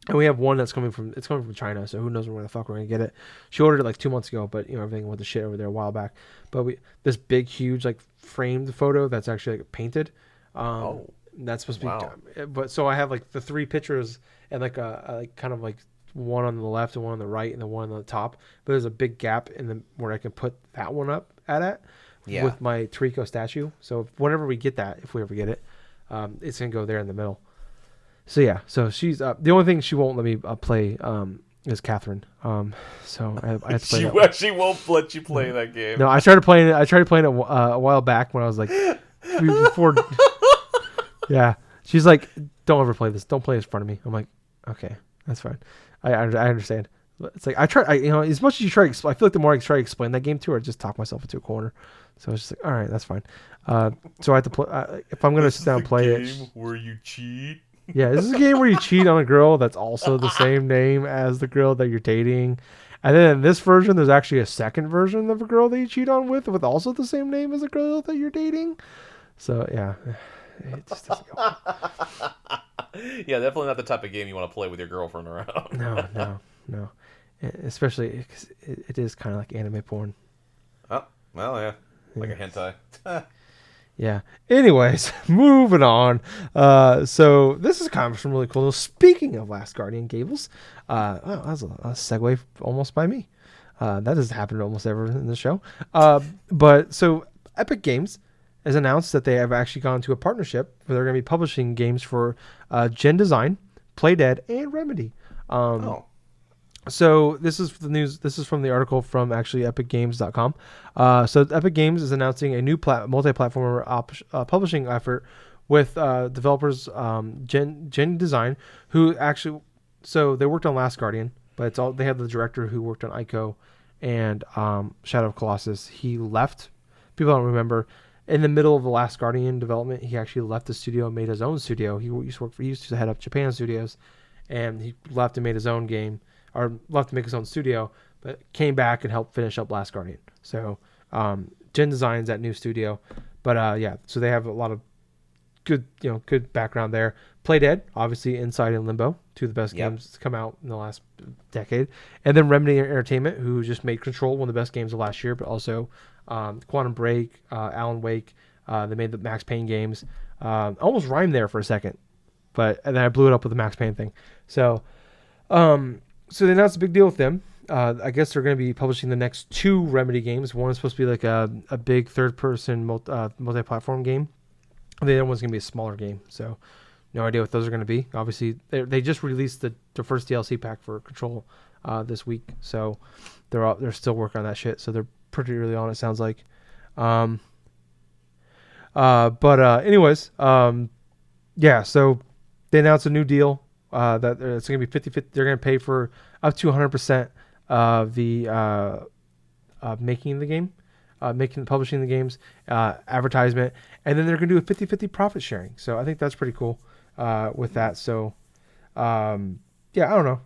And we have one that's coming from China, so who knows where the fuck we're gonna get it. She ordered it like 2 months ago, but everything went to shit over there a while back. But this big, huge like framed photo that's actually like painted. That's supposed to be. But so I have like the 3 pictures and like like kind of like one on the left and one on the right and the one on the top. But there's a big gap where I can put that one up with my Trico statue. So whenever we get that, if we ever get it, it's gonna go there in the middle. So yeah, so she's the only thing she won't let me play is Catherine. So I have to play she won't let you play that game. No, I tried playing it a while back when I was like before. Yeah, she's like, don't ever play this. Don't play this in front of me. I'm like, okay, that's fine. I understand. It's like I try. As much as you try, I feel like the more I try to explain that game to her, I just talk myself into a corner. So it's just like, all right, that's fine. So I have to play. If I'm gonna sit down and play it, where you cheat. Yeah, this is a game where you cheat on a girl that's also the same name as the girl that you're dating. And then in this version, there's actually a second version of a girl that you cheat on with also the same name as the girl that you're dating. So, yeah. It just doesn't go. Yeah, definitely not the type of game you want to play with your girlfriend around. No. Especially because it is kind of like anime porn. Oh, well, yeah. Like a hentai. Yeah. Anyways, moving on. So this is kind of some really cool. Speaking of Last Guardian, Gables, that was a segue almost by me. That doesn't happen almost ever in the show. But so Epic Games has announced that they have actually gone to a partnership where they're going to be publishing games for Gen Design, Playdead, and Remedy. So this is the news. This is from the article from actually epicgames.com. So Epic Games is announcing a new multi-platform publishing effort with developers Gen Design, who actually, so they worked on Last Guardian, but they have the director who worked on Ico and Shadow of Colossus. He left. People don't remember. In the middle of the Last Guardian development, he actually left the studio and made his own studio. He used to head up Japan Studios, and he left and made his own game. Or left to make his own studio, but came back and helped finish up Last Guardian. So Gen Design's that new studio, but yeah, so they have a lot of good background there. Playdead, obviously, Inside and Limbo, 2 of the best games to come out in the last decade, and then Remedy Entertainment, who just made Control, one of the best games of last year, but also Quantum Break, Alan Wake. They made the Max Payne games. Almost rhymed there for a second, and then I blew it up with the Max Payne thing. So. So they announced a big deal with them. I guess they're going to be publishing the next 2 Remedy games. One is supposed to be like a big third-person multi-platform game. The other one's going to be a smaller game. So no idea what those are going to be. Obviously, they just released the first DLC pack for Control this week. So they're still working on that shit. So they're pretty early on, it sounds like. Anyways, yeah. So they announced a new deal that it's going to be 50-50. They're going to pay for up to 100% of the making the game, publishing the games, advertisement, and then they're going to do a 50-50 profit sharing. So I think that's pretty cool with that. So yeah, I don't know.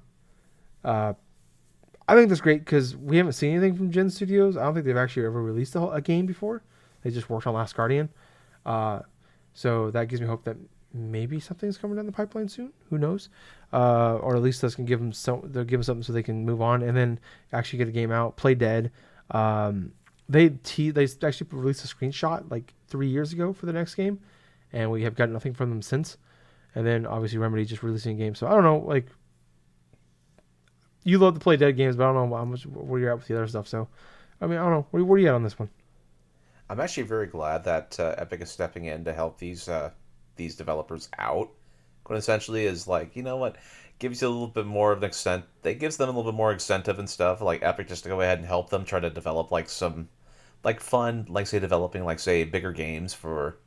I think that's great because we haven't seen anything from Gen Studios. I don't think they've actually ever released a game before. They just worked on Last Guardian. So that gives me hope that maybe something's coming down the pipeline soon. Who knows? Or at least this can give them they'll give them something so they can move on and then actually get a game out. Play Dead. They actually released a screenshot like 3 years ago for the next game, and we have got nothing from them since. And then obviously Remedy just releasing a game. So I don't know, like, you love to play Dead games, but I don't know how much where you're at with the other stuff. So, I mean, I don't know. Where are you at on this one? I'm actually very glad that Epic is stepping in to help these developers out. What essentially is like, you know what, gives you a little bit more of an extent. It gives them a little bit more incentive and stuff. Like Epic just to go ahead and help them try to develop like some, like fun, like say developing like say bigger games for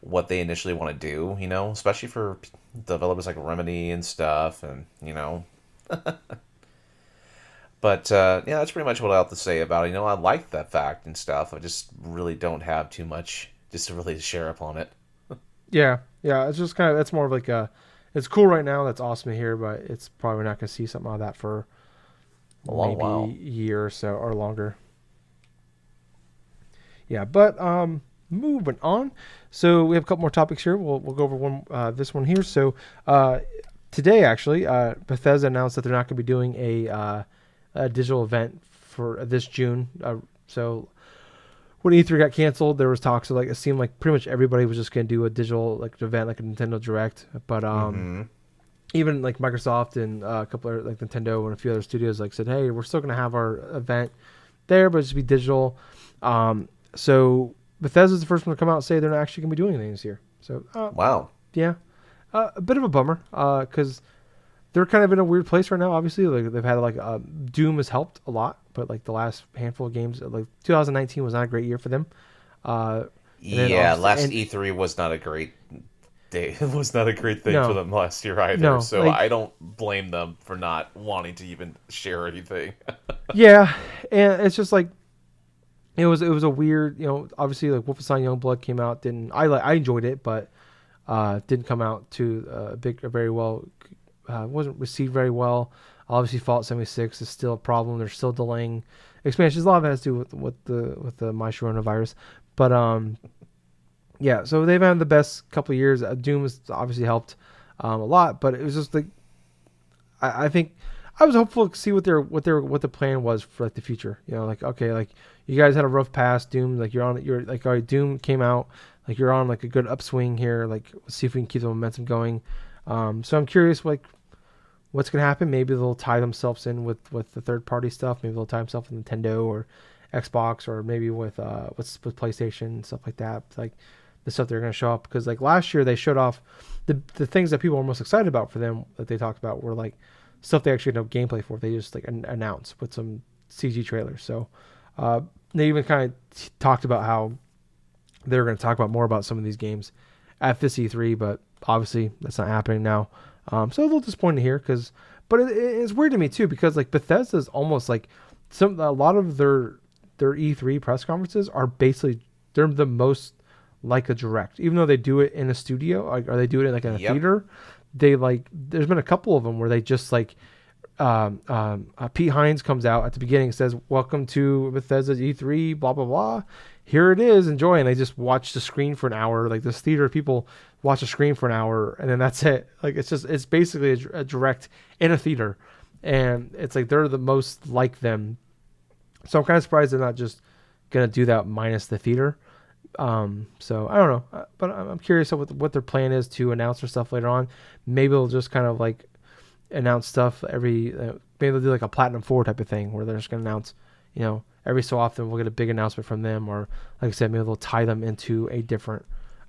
what they initially want to do. You know, especially for developers like Remedy and stuff, and you know. But, yeah, that's pretty much what I have to say about it. You know, I like that fact and stuff. I just really don't have too much just to really share upon it. Yeah. It's just kind of, that's more of like it's cool right now. That's awesome to hear, but it's probably not going to see something out of that for A long maybe while. a year or so or longer. Yeah, but moving on. So we have a couple more topics here. We'll go over this one here. So today, actually, Bethesda announced that they're not going to be doing a digital event for this June. So when E3 got canceled, there was talks of like it seemed like pretty much everybody was just going to do a digital like event like a Nintendo Direct. But even like Microsoft and a couple of like Nintendo and a few other studios like said, hey, we're still going to have our event there, but it's be digital. So Bethesda's the first one to come out and say they're not actually going to be doing anything this year. So Wow. yeah, a bit of a bummer because they're kind of in a weird place right now. Obviously, like they've had like Doom has helped a lot, but like the last handful of games, like 2019 was not a great year for them. Yeah, last E3 was not a great day. It was not a great thing for them last year either. No, so like, I don't blame them for not wanting to even share anything. Yeah, and it's just like it was a weird, you know. Obviously, like Wolfenstein Youngblood came out, I enjoyed it, but didn't come out to very well. Wasn't received very well. Obviously, Fallout 76 is still a problem. They're still delaying expansions. A lot of it has to do with the my SharonaVirus, but yeah. So they've had the best couple of years. Doom has obviously helped a lot, but it was just like I think I was hopeful to see what the plan was for like the future. You know, like okay, like you guys had a rough past. Doom, like you're like all right, Doom came out, like you're on like a good upswing here. Like let's see if we can keep the momentum going. So I'm curious, like, what's going to happen. Maybe they'll tie themselves in with the third party stuff. Maybe they'll tie themselves with Nintendo or Xbox, or maybe with PlayStation and stuff like that. Like the stuff they're going to show up, because like last year they showed off the things that people were most excited about for them that they talked about were like stuff they actually had no gameplay for. They just like announced with some CG trailers. So they even kind of talked about how they were going to talk about more about some of these games at this E3, but obviously that's not happening now. So a little disappointed here but it's weird to me too, because like Bethesda is almost like a lot of their E3 press conferences are basically, they're the most like a direct, even though they do it in a studio, or they do it in like in a theater. They like, there's been a couple of them where they just like Pete Hines comes out at the beginning and says, welcome to Bethesda's E3, blah blah blah, here it is, enjoy, and they just watch the screen for an hour. Like this theater of people watch a screen for an hour, and then that's it. Like it's basically a direct in a theater, and it's like they're the most like them. So I'm kind of surprised they're not just gonna do that minus the theater. So I don't know, but I'm curious what their plan is to announce their stuff later on. Maybe they'll just kind of like announce stuff maybe they'll do like a Platinum 4 type of thing where they're just gonna announce, you know, every so often we'll get a big announcement from them, or like I said, maybe they'll tie them into a different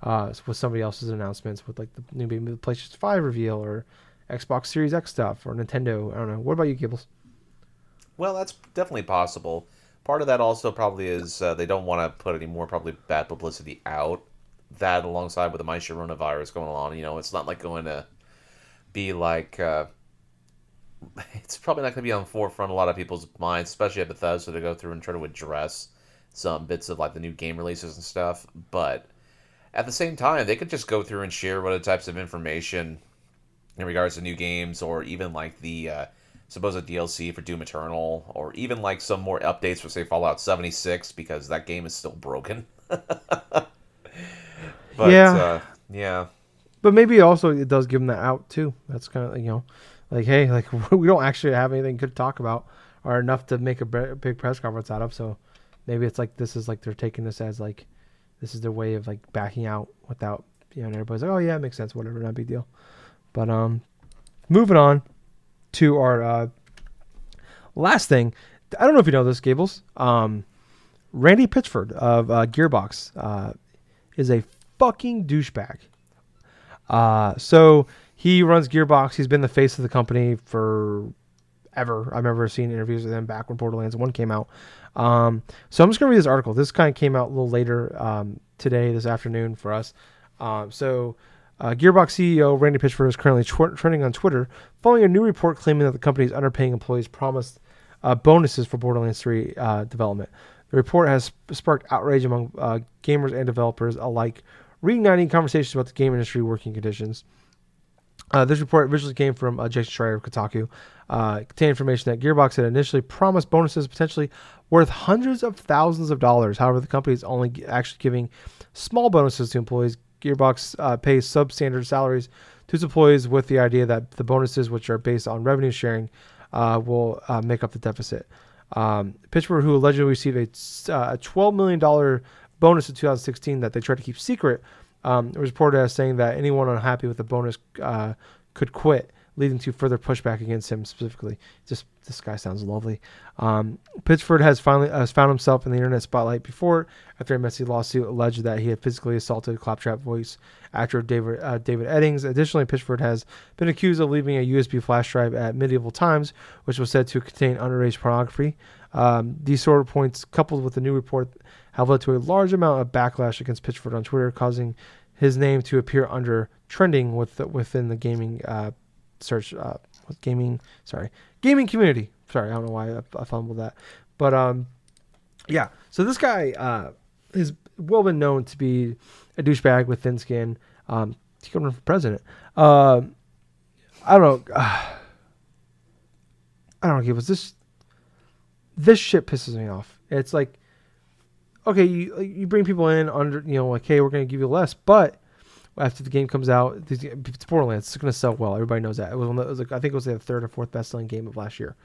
with somebody else's announcements, with like maybe the PlayStation 5 reveal or Xbox Series X stuff or Nintendo. I don't know. What about you, Gables? Well, that's definitely possible. part of that also probably is they don't want to put any more probably bad publicity out. That alongside with the My SharonaVirus going on, it's not like going to be like it's probably not going to be on the forefront of a lot of people's minds, especially at Bethesda, to go through and try to address some bits of like the new game releases and stuff. But at the same time, they could just go through and share what types of information in regards to new games, or even like the supposed DLC for Doom Eternal, or even like some more updates for say Fallout 76, because that game is still broken. But yeah. But maybe also it does give them that out too. That's kind of like, hey, like we don't actually have anything good to talk about or enough to make a big press conference out of. So maybe it's like this is like they're taking this as like this is their way of like backing out without and everybody's like, oh yeah, it makes sense, whatever, not a big deal. But moving on to our last thing. I don't know if you know this, Gables. Randy Pitchford of Gearbox is a fucking douchebag. So he runs Gearbox. He's been the face of the company for ever. I remember seeing interviews with him back when Borderlands 1 came out. So I'm just going to read this article. This kind of came out a little later today, this afternoon for us. So Gearbox CEO Randy Pitchford is currently trending on Twitter following a new report claiming that the company is underpaying employees promised bonuses for Borderlands 3 development. The report has sparked outrage among gamers and developers alike, reigniting conversations about the game industry working conditions. This report originally came from Jason Schreier of Kotaku. Contained information that Gearbox had initially promised bonuses potentially worth hundreds of thousands of dollars. However, the company is only actually giving small bonuses to employees. Gearbox pays substandard salaries to its employees with the idea that the bonuses, which are based on revenue sharing, will make up the deficit. Pitchford, who allegedly received a $12 million bonus in 2016 that they tried to keep secret, was reported as saying that anyone unhappy with the bonus could quit, leading to further pushback against him specifically. Just this guy sounds lovely. Pitchford has found himself in the internet spotlight before after a messy lawsuit alleged that he had physically assaulted Claptrap voice actor David Eddings. Additionally, Pitchford has been accused of leaving a USB flash drive at Medieval Times, which was said to contain underage pornography. These sort of points, coupled with the new report, have led to a large amount of backlash against Pitchford on Twitter, causing his name to appear under trending within the gaming gaming community. Sorry, I don't know why I fumbled that. But yeah. So this guy has well been known to be a douchebag with thin skin. He could run for president. I don't know. I don't know. This shit pisses me off. It's like, okay, you bring people in under, like, hey, we're going to give you less, but after the game comes out, it's Borderlands. It's going to sell well. Everybody knows that. It was like, I think it was the third or fourth best-selling game of last year,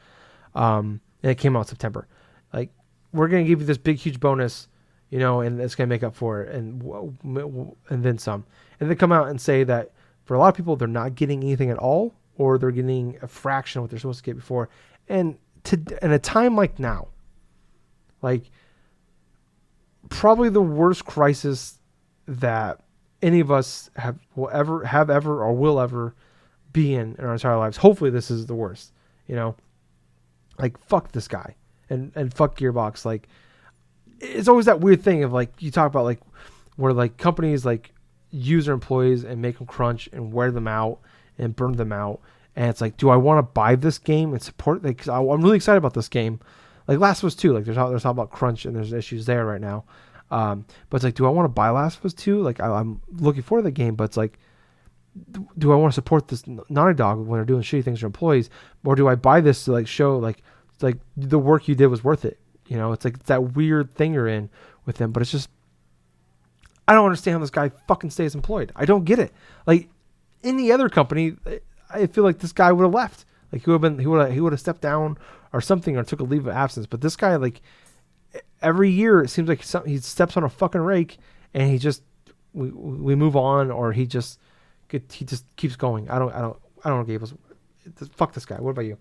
and it came out in September. Like, we're going to give you this big, huge bonus, and it's going to make up for it, and then some. And they come out and say that for a lot of people, they're not getting anything at all, or they're getting a fraction of what they're supposed to get before. And in a time like now, like probably the worst crisis that any of us will ever be in our entire lives. Hopefully this is the worst, like fuck this guy and fuck Gearbox. Like it's always that weird thing of like, you talk about like where like companies like use their employees and make them crunch and wear them out and burn them out. And it's like, do I want to buy this game and support it? Because I'm really excited about this game. Like Last of Us 2, like there's talk about crunch and there's issues there right now. But it's like, do I want to buy Last of Us 2? Like I'm looking forward to the game, but it's like, do I want to support this Naughty Dog when they're doing shitty things to employees? Or do I buy this to like show like the work you did was worth it? It's like it's that weird thing you're in with them. But it's just, I don't understand how this guy fucking stays employed. I don't get it. Like any other company, I feel like this guy would have left. Like he would have stepped down or something, or took a leave of absence. But this guy, like every year, it seems like he steps on a fucking rake, and he just we move on, or he just keeps going. I don't know, Gables. Fuck this guy. What about you?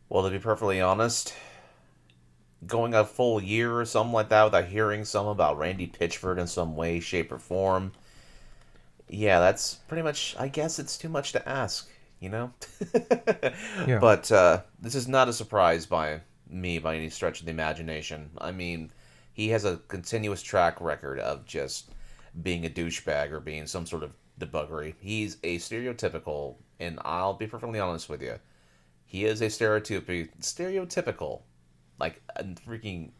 Well, to be perfectly honest, going a full year or something like that without hearing something about Randy Pitchford in some way, shape, or form. Yeah, that's pretty much, I guess it's too much to ask, Yeah. But this is not a surprise by me by any stretch of the imagination. I mean, he has a continuous track record of just being a douchebag or being some sort of debuggery. He's a stereotypical, and I'll be perfectly honest with you, he is a stereotypical, like a freaking,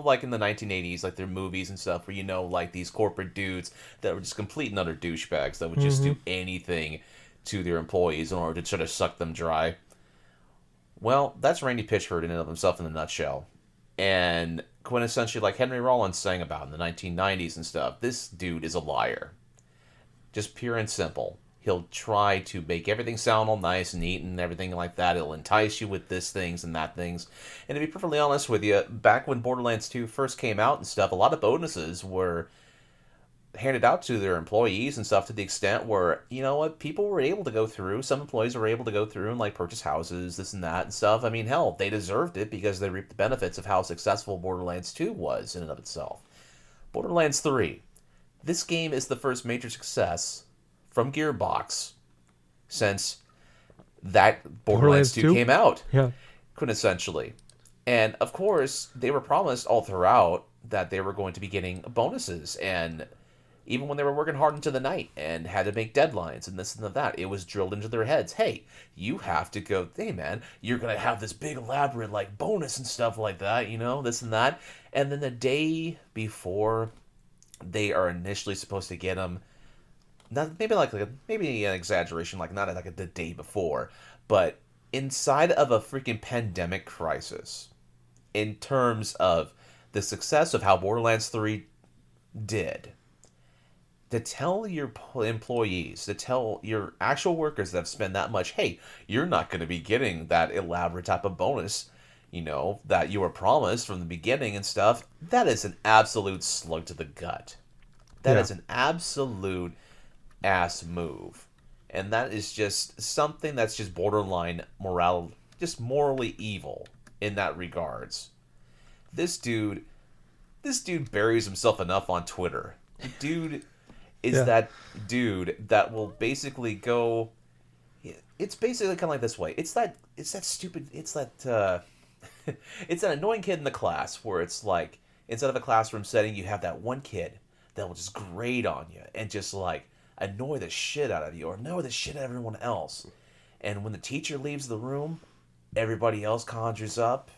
like in the 1980s, like their movies and stuff, where like these corporate dudes that were just complete and utter douchebags that would just do anything to their employees in order to try to suck them dry. Well, that's Randy Pitchford in and of himself in a nutshell. And quintessentially, like Henry Rollins sang about in the 1990s and stuff, this dude is a liar. Just pure and simple. He'll try to make everything sound all nice and neat and everything like that. He'll entice you with this things and that things. And to be perfectly honest with you, back when Borderlands 2 first came out and stuff, a lot of bonuses were handed out to their employees and stuff to the extent where, people were able to go through, some employees were able to go through and like purchase houses, this and that and stuff. I mean, hell, they deserved it because they reaped the benefits of how successful Borderlands 2 was in and of itself. Borderlands 3. This game is the first major success from Gearbox since that Borderlands 2 came out. Yeah. Quintessentially. And of course, they were promised all throughout that they were going to be getting bonuses, and even when they were working hard into the night and had to make deadlines and this and that, it was drilled into their heads. Hey, you have to go, hey man, you're going to have this big elaborate like bonus and stuff like that, this and that. And then the day before they are initially supposed to get them, not, maybe an exaggeration, like not like the day before, but inside of a freaking pandemic crisis, in terms of the success of how Borderlands 3 did, to tell your employees, to tell your actual workers that have spent that much, hey, you're not going to be getting that elaborate type of bonus, that you were promised from the beginning and stuff, that is an absolute slug to the gut. That is an absolute ass move. And that is just something that's just borderline moral, just morally evil in that regards. This dude buries himself enough on Twitter. The dude is that dude that will basically go. It's basically kind of like this way. It's that annoying kid in the class where it's like, instead of a classroom setting, you have that one kid that will just grade on you and just like annoy the shit out of you or annoy the shit out of everyone else. And when the teacher leaves the room, everybody else conjures up.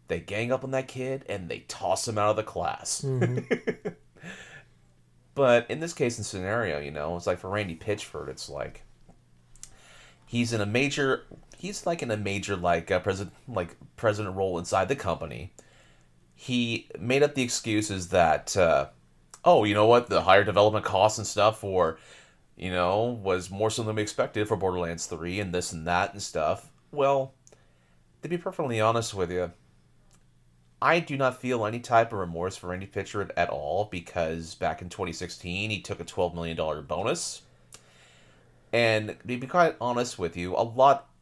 They gang up on that kid and they toss him out of the class. Mm-hmm. But in this case and scenario, it's like for Randy Pitchford, it's like he's in a major president role inside the company. He made up the excuses that the higher development costs and stuff for was more so than we expected for Borderlands 3 and this and that and stuff. Well, to be perfectly honest with you, I do not feel any type of remorse for Randy Pitchford at all, because back in 2016, he took a $12 million bonus. And to be quite honest with you,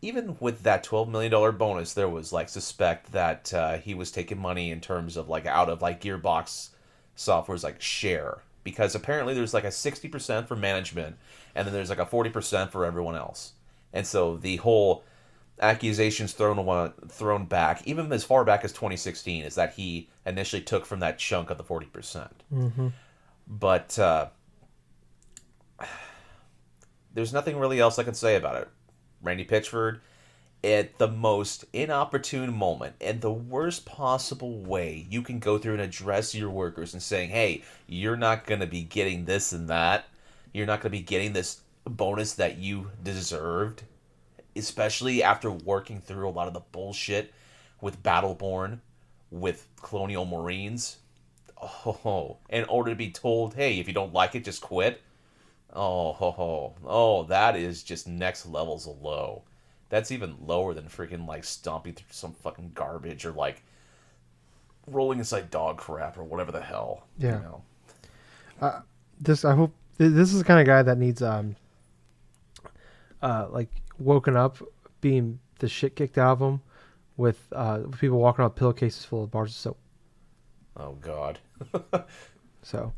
even with that $12 million bonus, there was suspect that he was taking money in terms of out of Gearbox Software's share. Because apparently there's a 60% for management, and then there's a 40% for everyone else. And so the whole accusations thrown back, even as far back as 2016, is that he initially took from that chunk of the 40%. Mm-hmm. But there's nothing really else I can say about it. Randy Pitchford, at the most inopportune moment and the worst possible way you can go through and address your workers and saying, hey, you're not going to be getting this and that. You're not going to be getting this bonus that you deserved, especially after working through a lot of the bullshit with Battleborn, with Colonial Marines. In order to be told, hey, if you don't like it, just quit. That is just next levels of low. That's even lower than freaking stomping through some fucking garbage or rolling inside dog crap or whatever the hell. Yeah. I hope this is the kind of guy that needs woken up, being the shit kicked out of him with people walking around with pillowcases full of bars of soap. Oh God. So,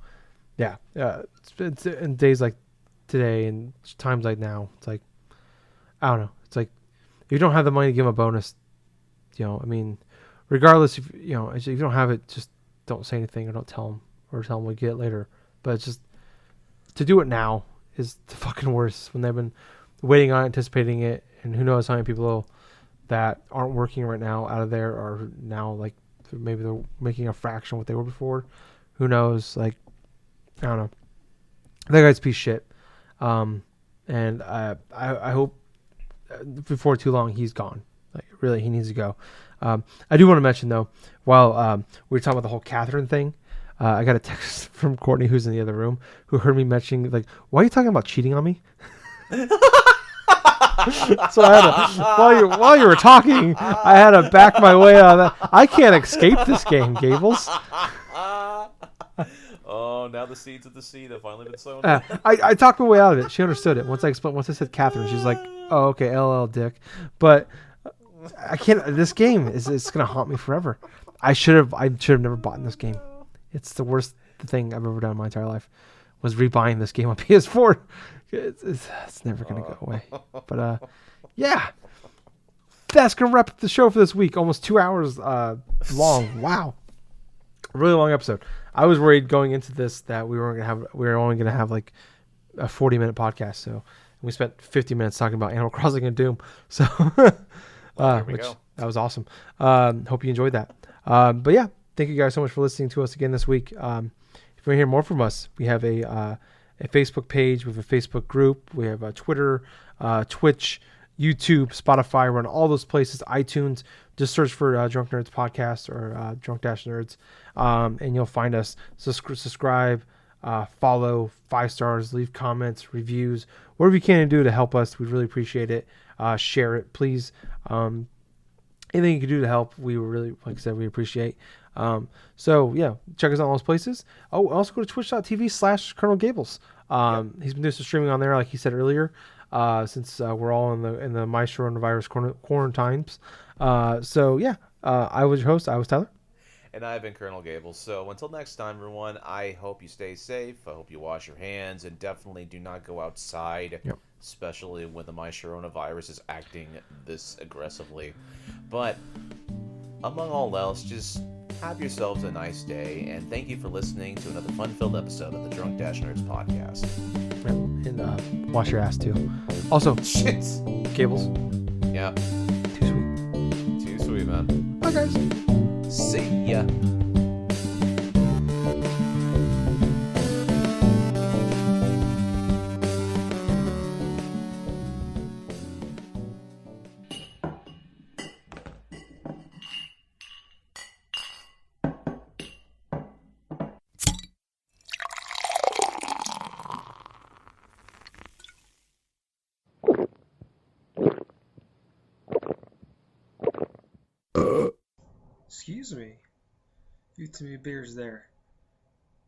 yeah, it's in days like today and times like now. It's I don't know. It's if you don't have the money to give him a bonus, regardless, if if you don't have it, just don't say anything or don't tell them, or tell them we get it later. But it's just to do it now is the fucking worst when they've been waiting on it, anticipating it, and who knows how many people that aren't working right now out of there are now like maybe they're making a fraction of what they were before. Who knows? Like, I don't know. That guy's a piece of shit. And I hope before too long he's gone. Like, really, he needs to go. I do want to mention though, while we were talking about the whole Catherine thing, I got a text from Courtney, who's in the other room, who heard me mentioning like, "Why are you talking about cheating on me?" So I had to, while you were talking, I had to back my way out of that. I can't escape this game, Gables. Oh, now the seeds of the seed have finally been sown. I talked my way out of it. She understood it. Once I said Catherine, she's like, "Oh, okay, LL dick." But I can't. This game it's gonna haunt me forever. I should have never bought this game. It's the worst thing I've ever done in my entire life. Was rebuying this game on PS4. It's never gonna go away. But yeah, that's gonna wrap up the show for this week. Almost 2 hours long. Wow, a really long episode. I was worried going into this that we were only gonna have like a 40-minute podcast. So we spent 50 minutes talking about Animal Crossing and Doom. So which go. That was awesome. Hope you enjoyed that. But yeah, thank you guys so much for listening to us again this week. If you want to hear more from us, we have a Facebook page, we have a Facebook group, we have a Twitter, Twitch, YouTube, Spotify. We're on all those places, iTunes. Just search for Drunk Nerds Podcast or Drunk-Nerds, and you'll find us. Subscribe, follow, 5 stars, leave comments, reviews, whatever you can do to help us. We'd really appreciate it. Share it, please. Anything you can do to help, we would really, like I said, we appreciate. So yeah, check us out on those places. Oh, also go to twitch.tv/Colonel Gables. He's been doing some streaming on there, like he said earlier, since we're all in the My SharonaVirus Quarantimes. So yeah, I was your host. I was Tyler. And I've been Colonel Gables. So until next time, everyone, I hope you stay safe. I hope you wash your hands, and definitely do not go outside, especially when the My SharonaVirus is acting this aggressively. But among all else, just have yourselves a nice day, and thank you for listening to another fun-filled episode of the Drunk-Nerds podcast. And wash your ass too. Also, Shit. Gables. Yeah. Too sweet. Too sweet, man. Bye, guys. See ya. Excuse me. You too many beers there.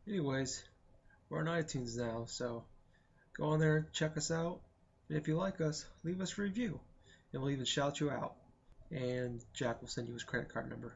Anyways, we're on iTunes now, so go on there, check us out, and if you like us, leave us a review, and we'll even shout you out. And Jack will send you his credit card number.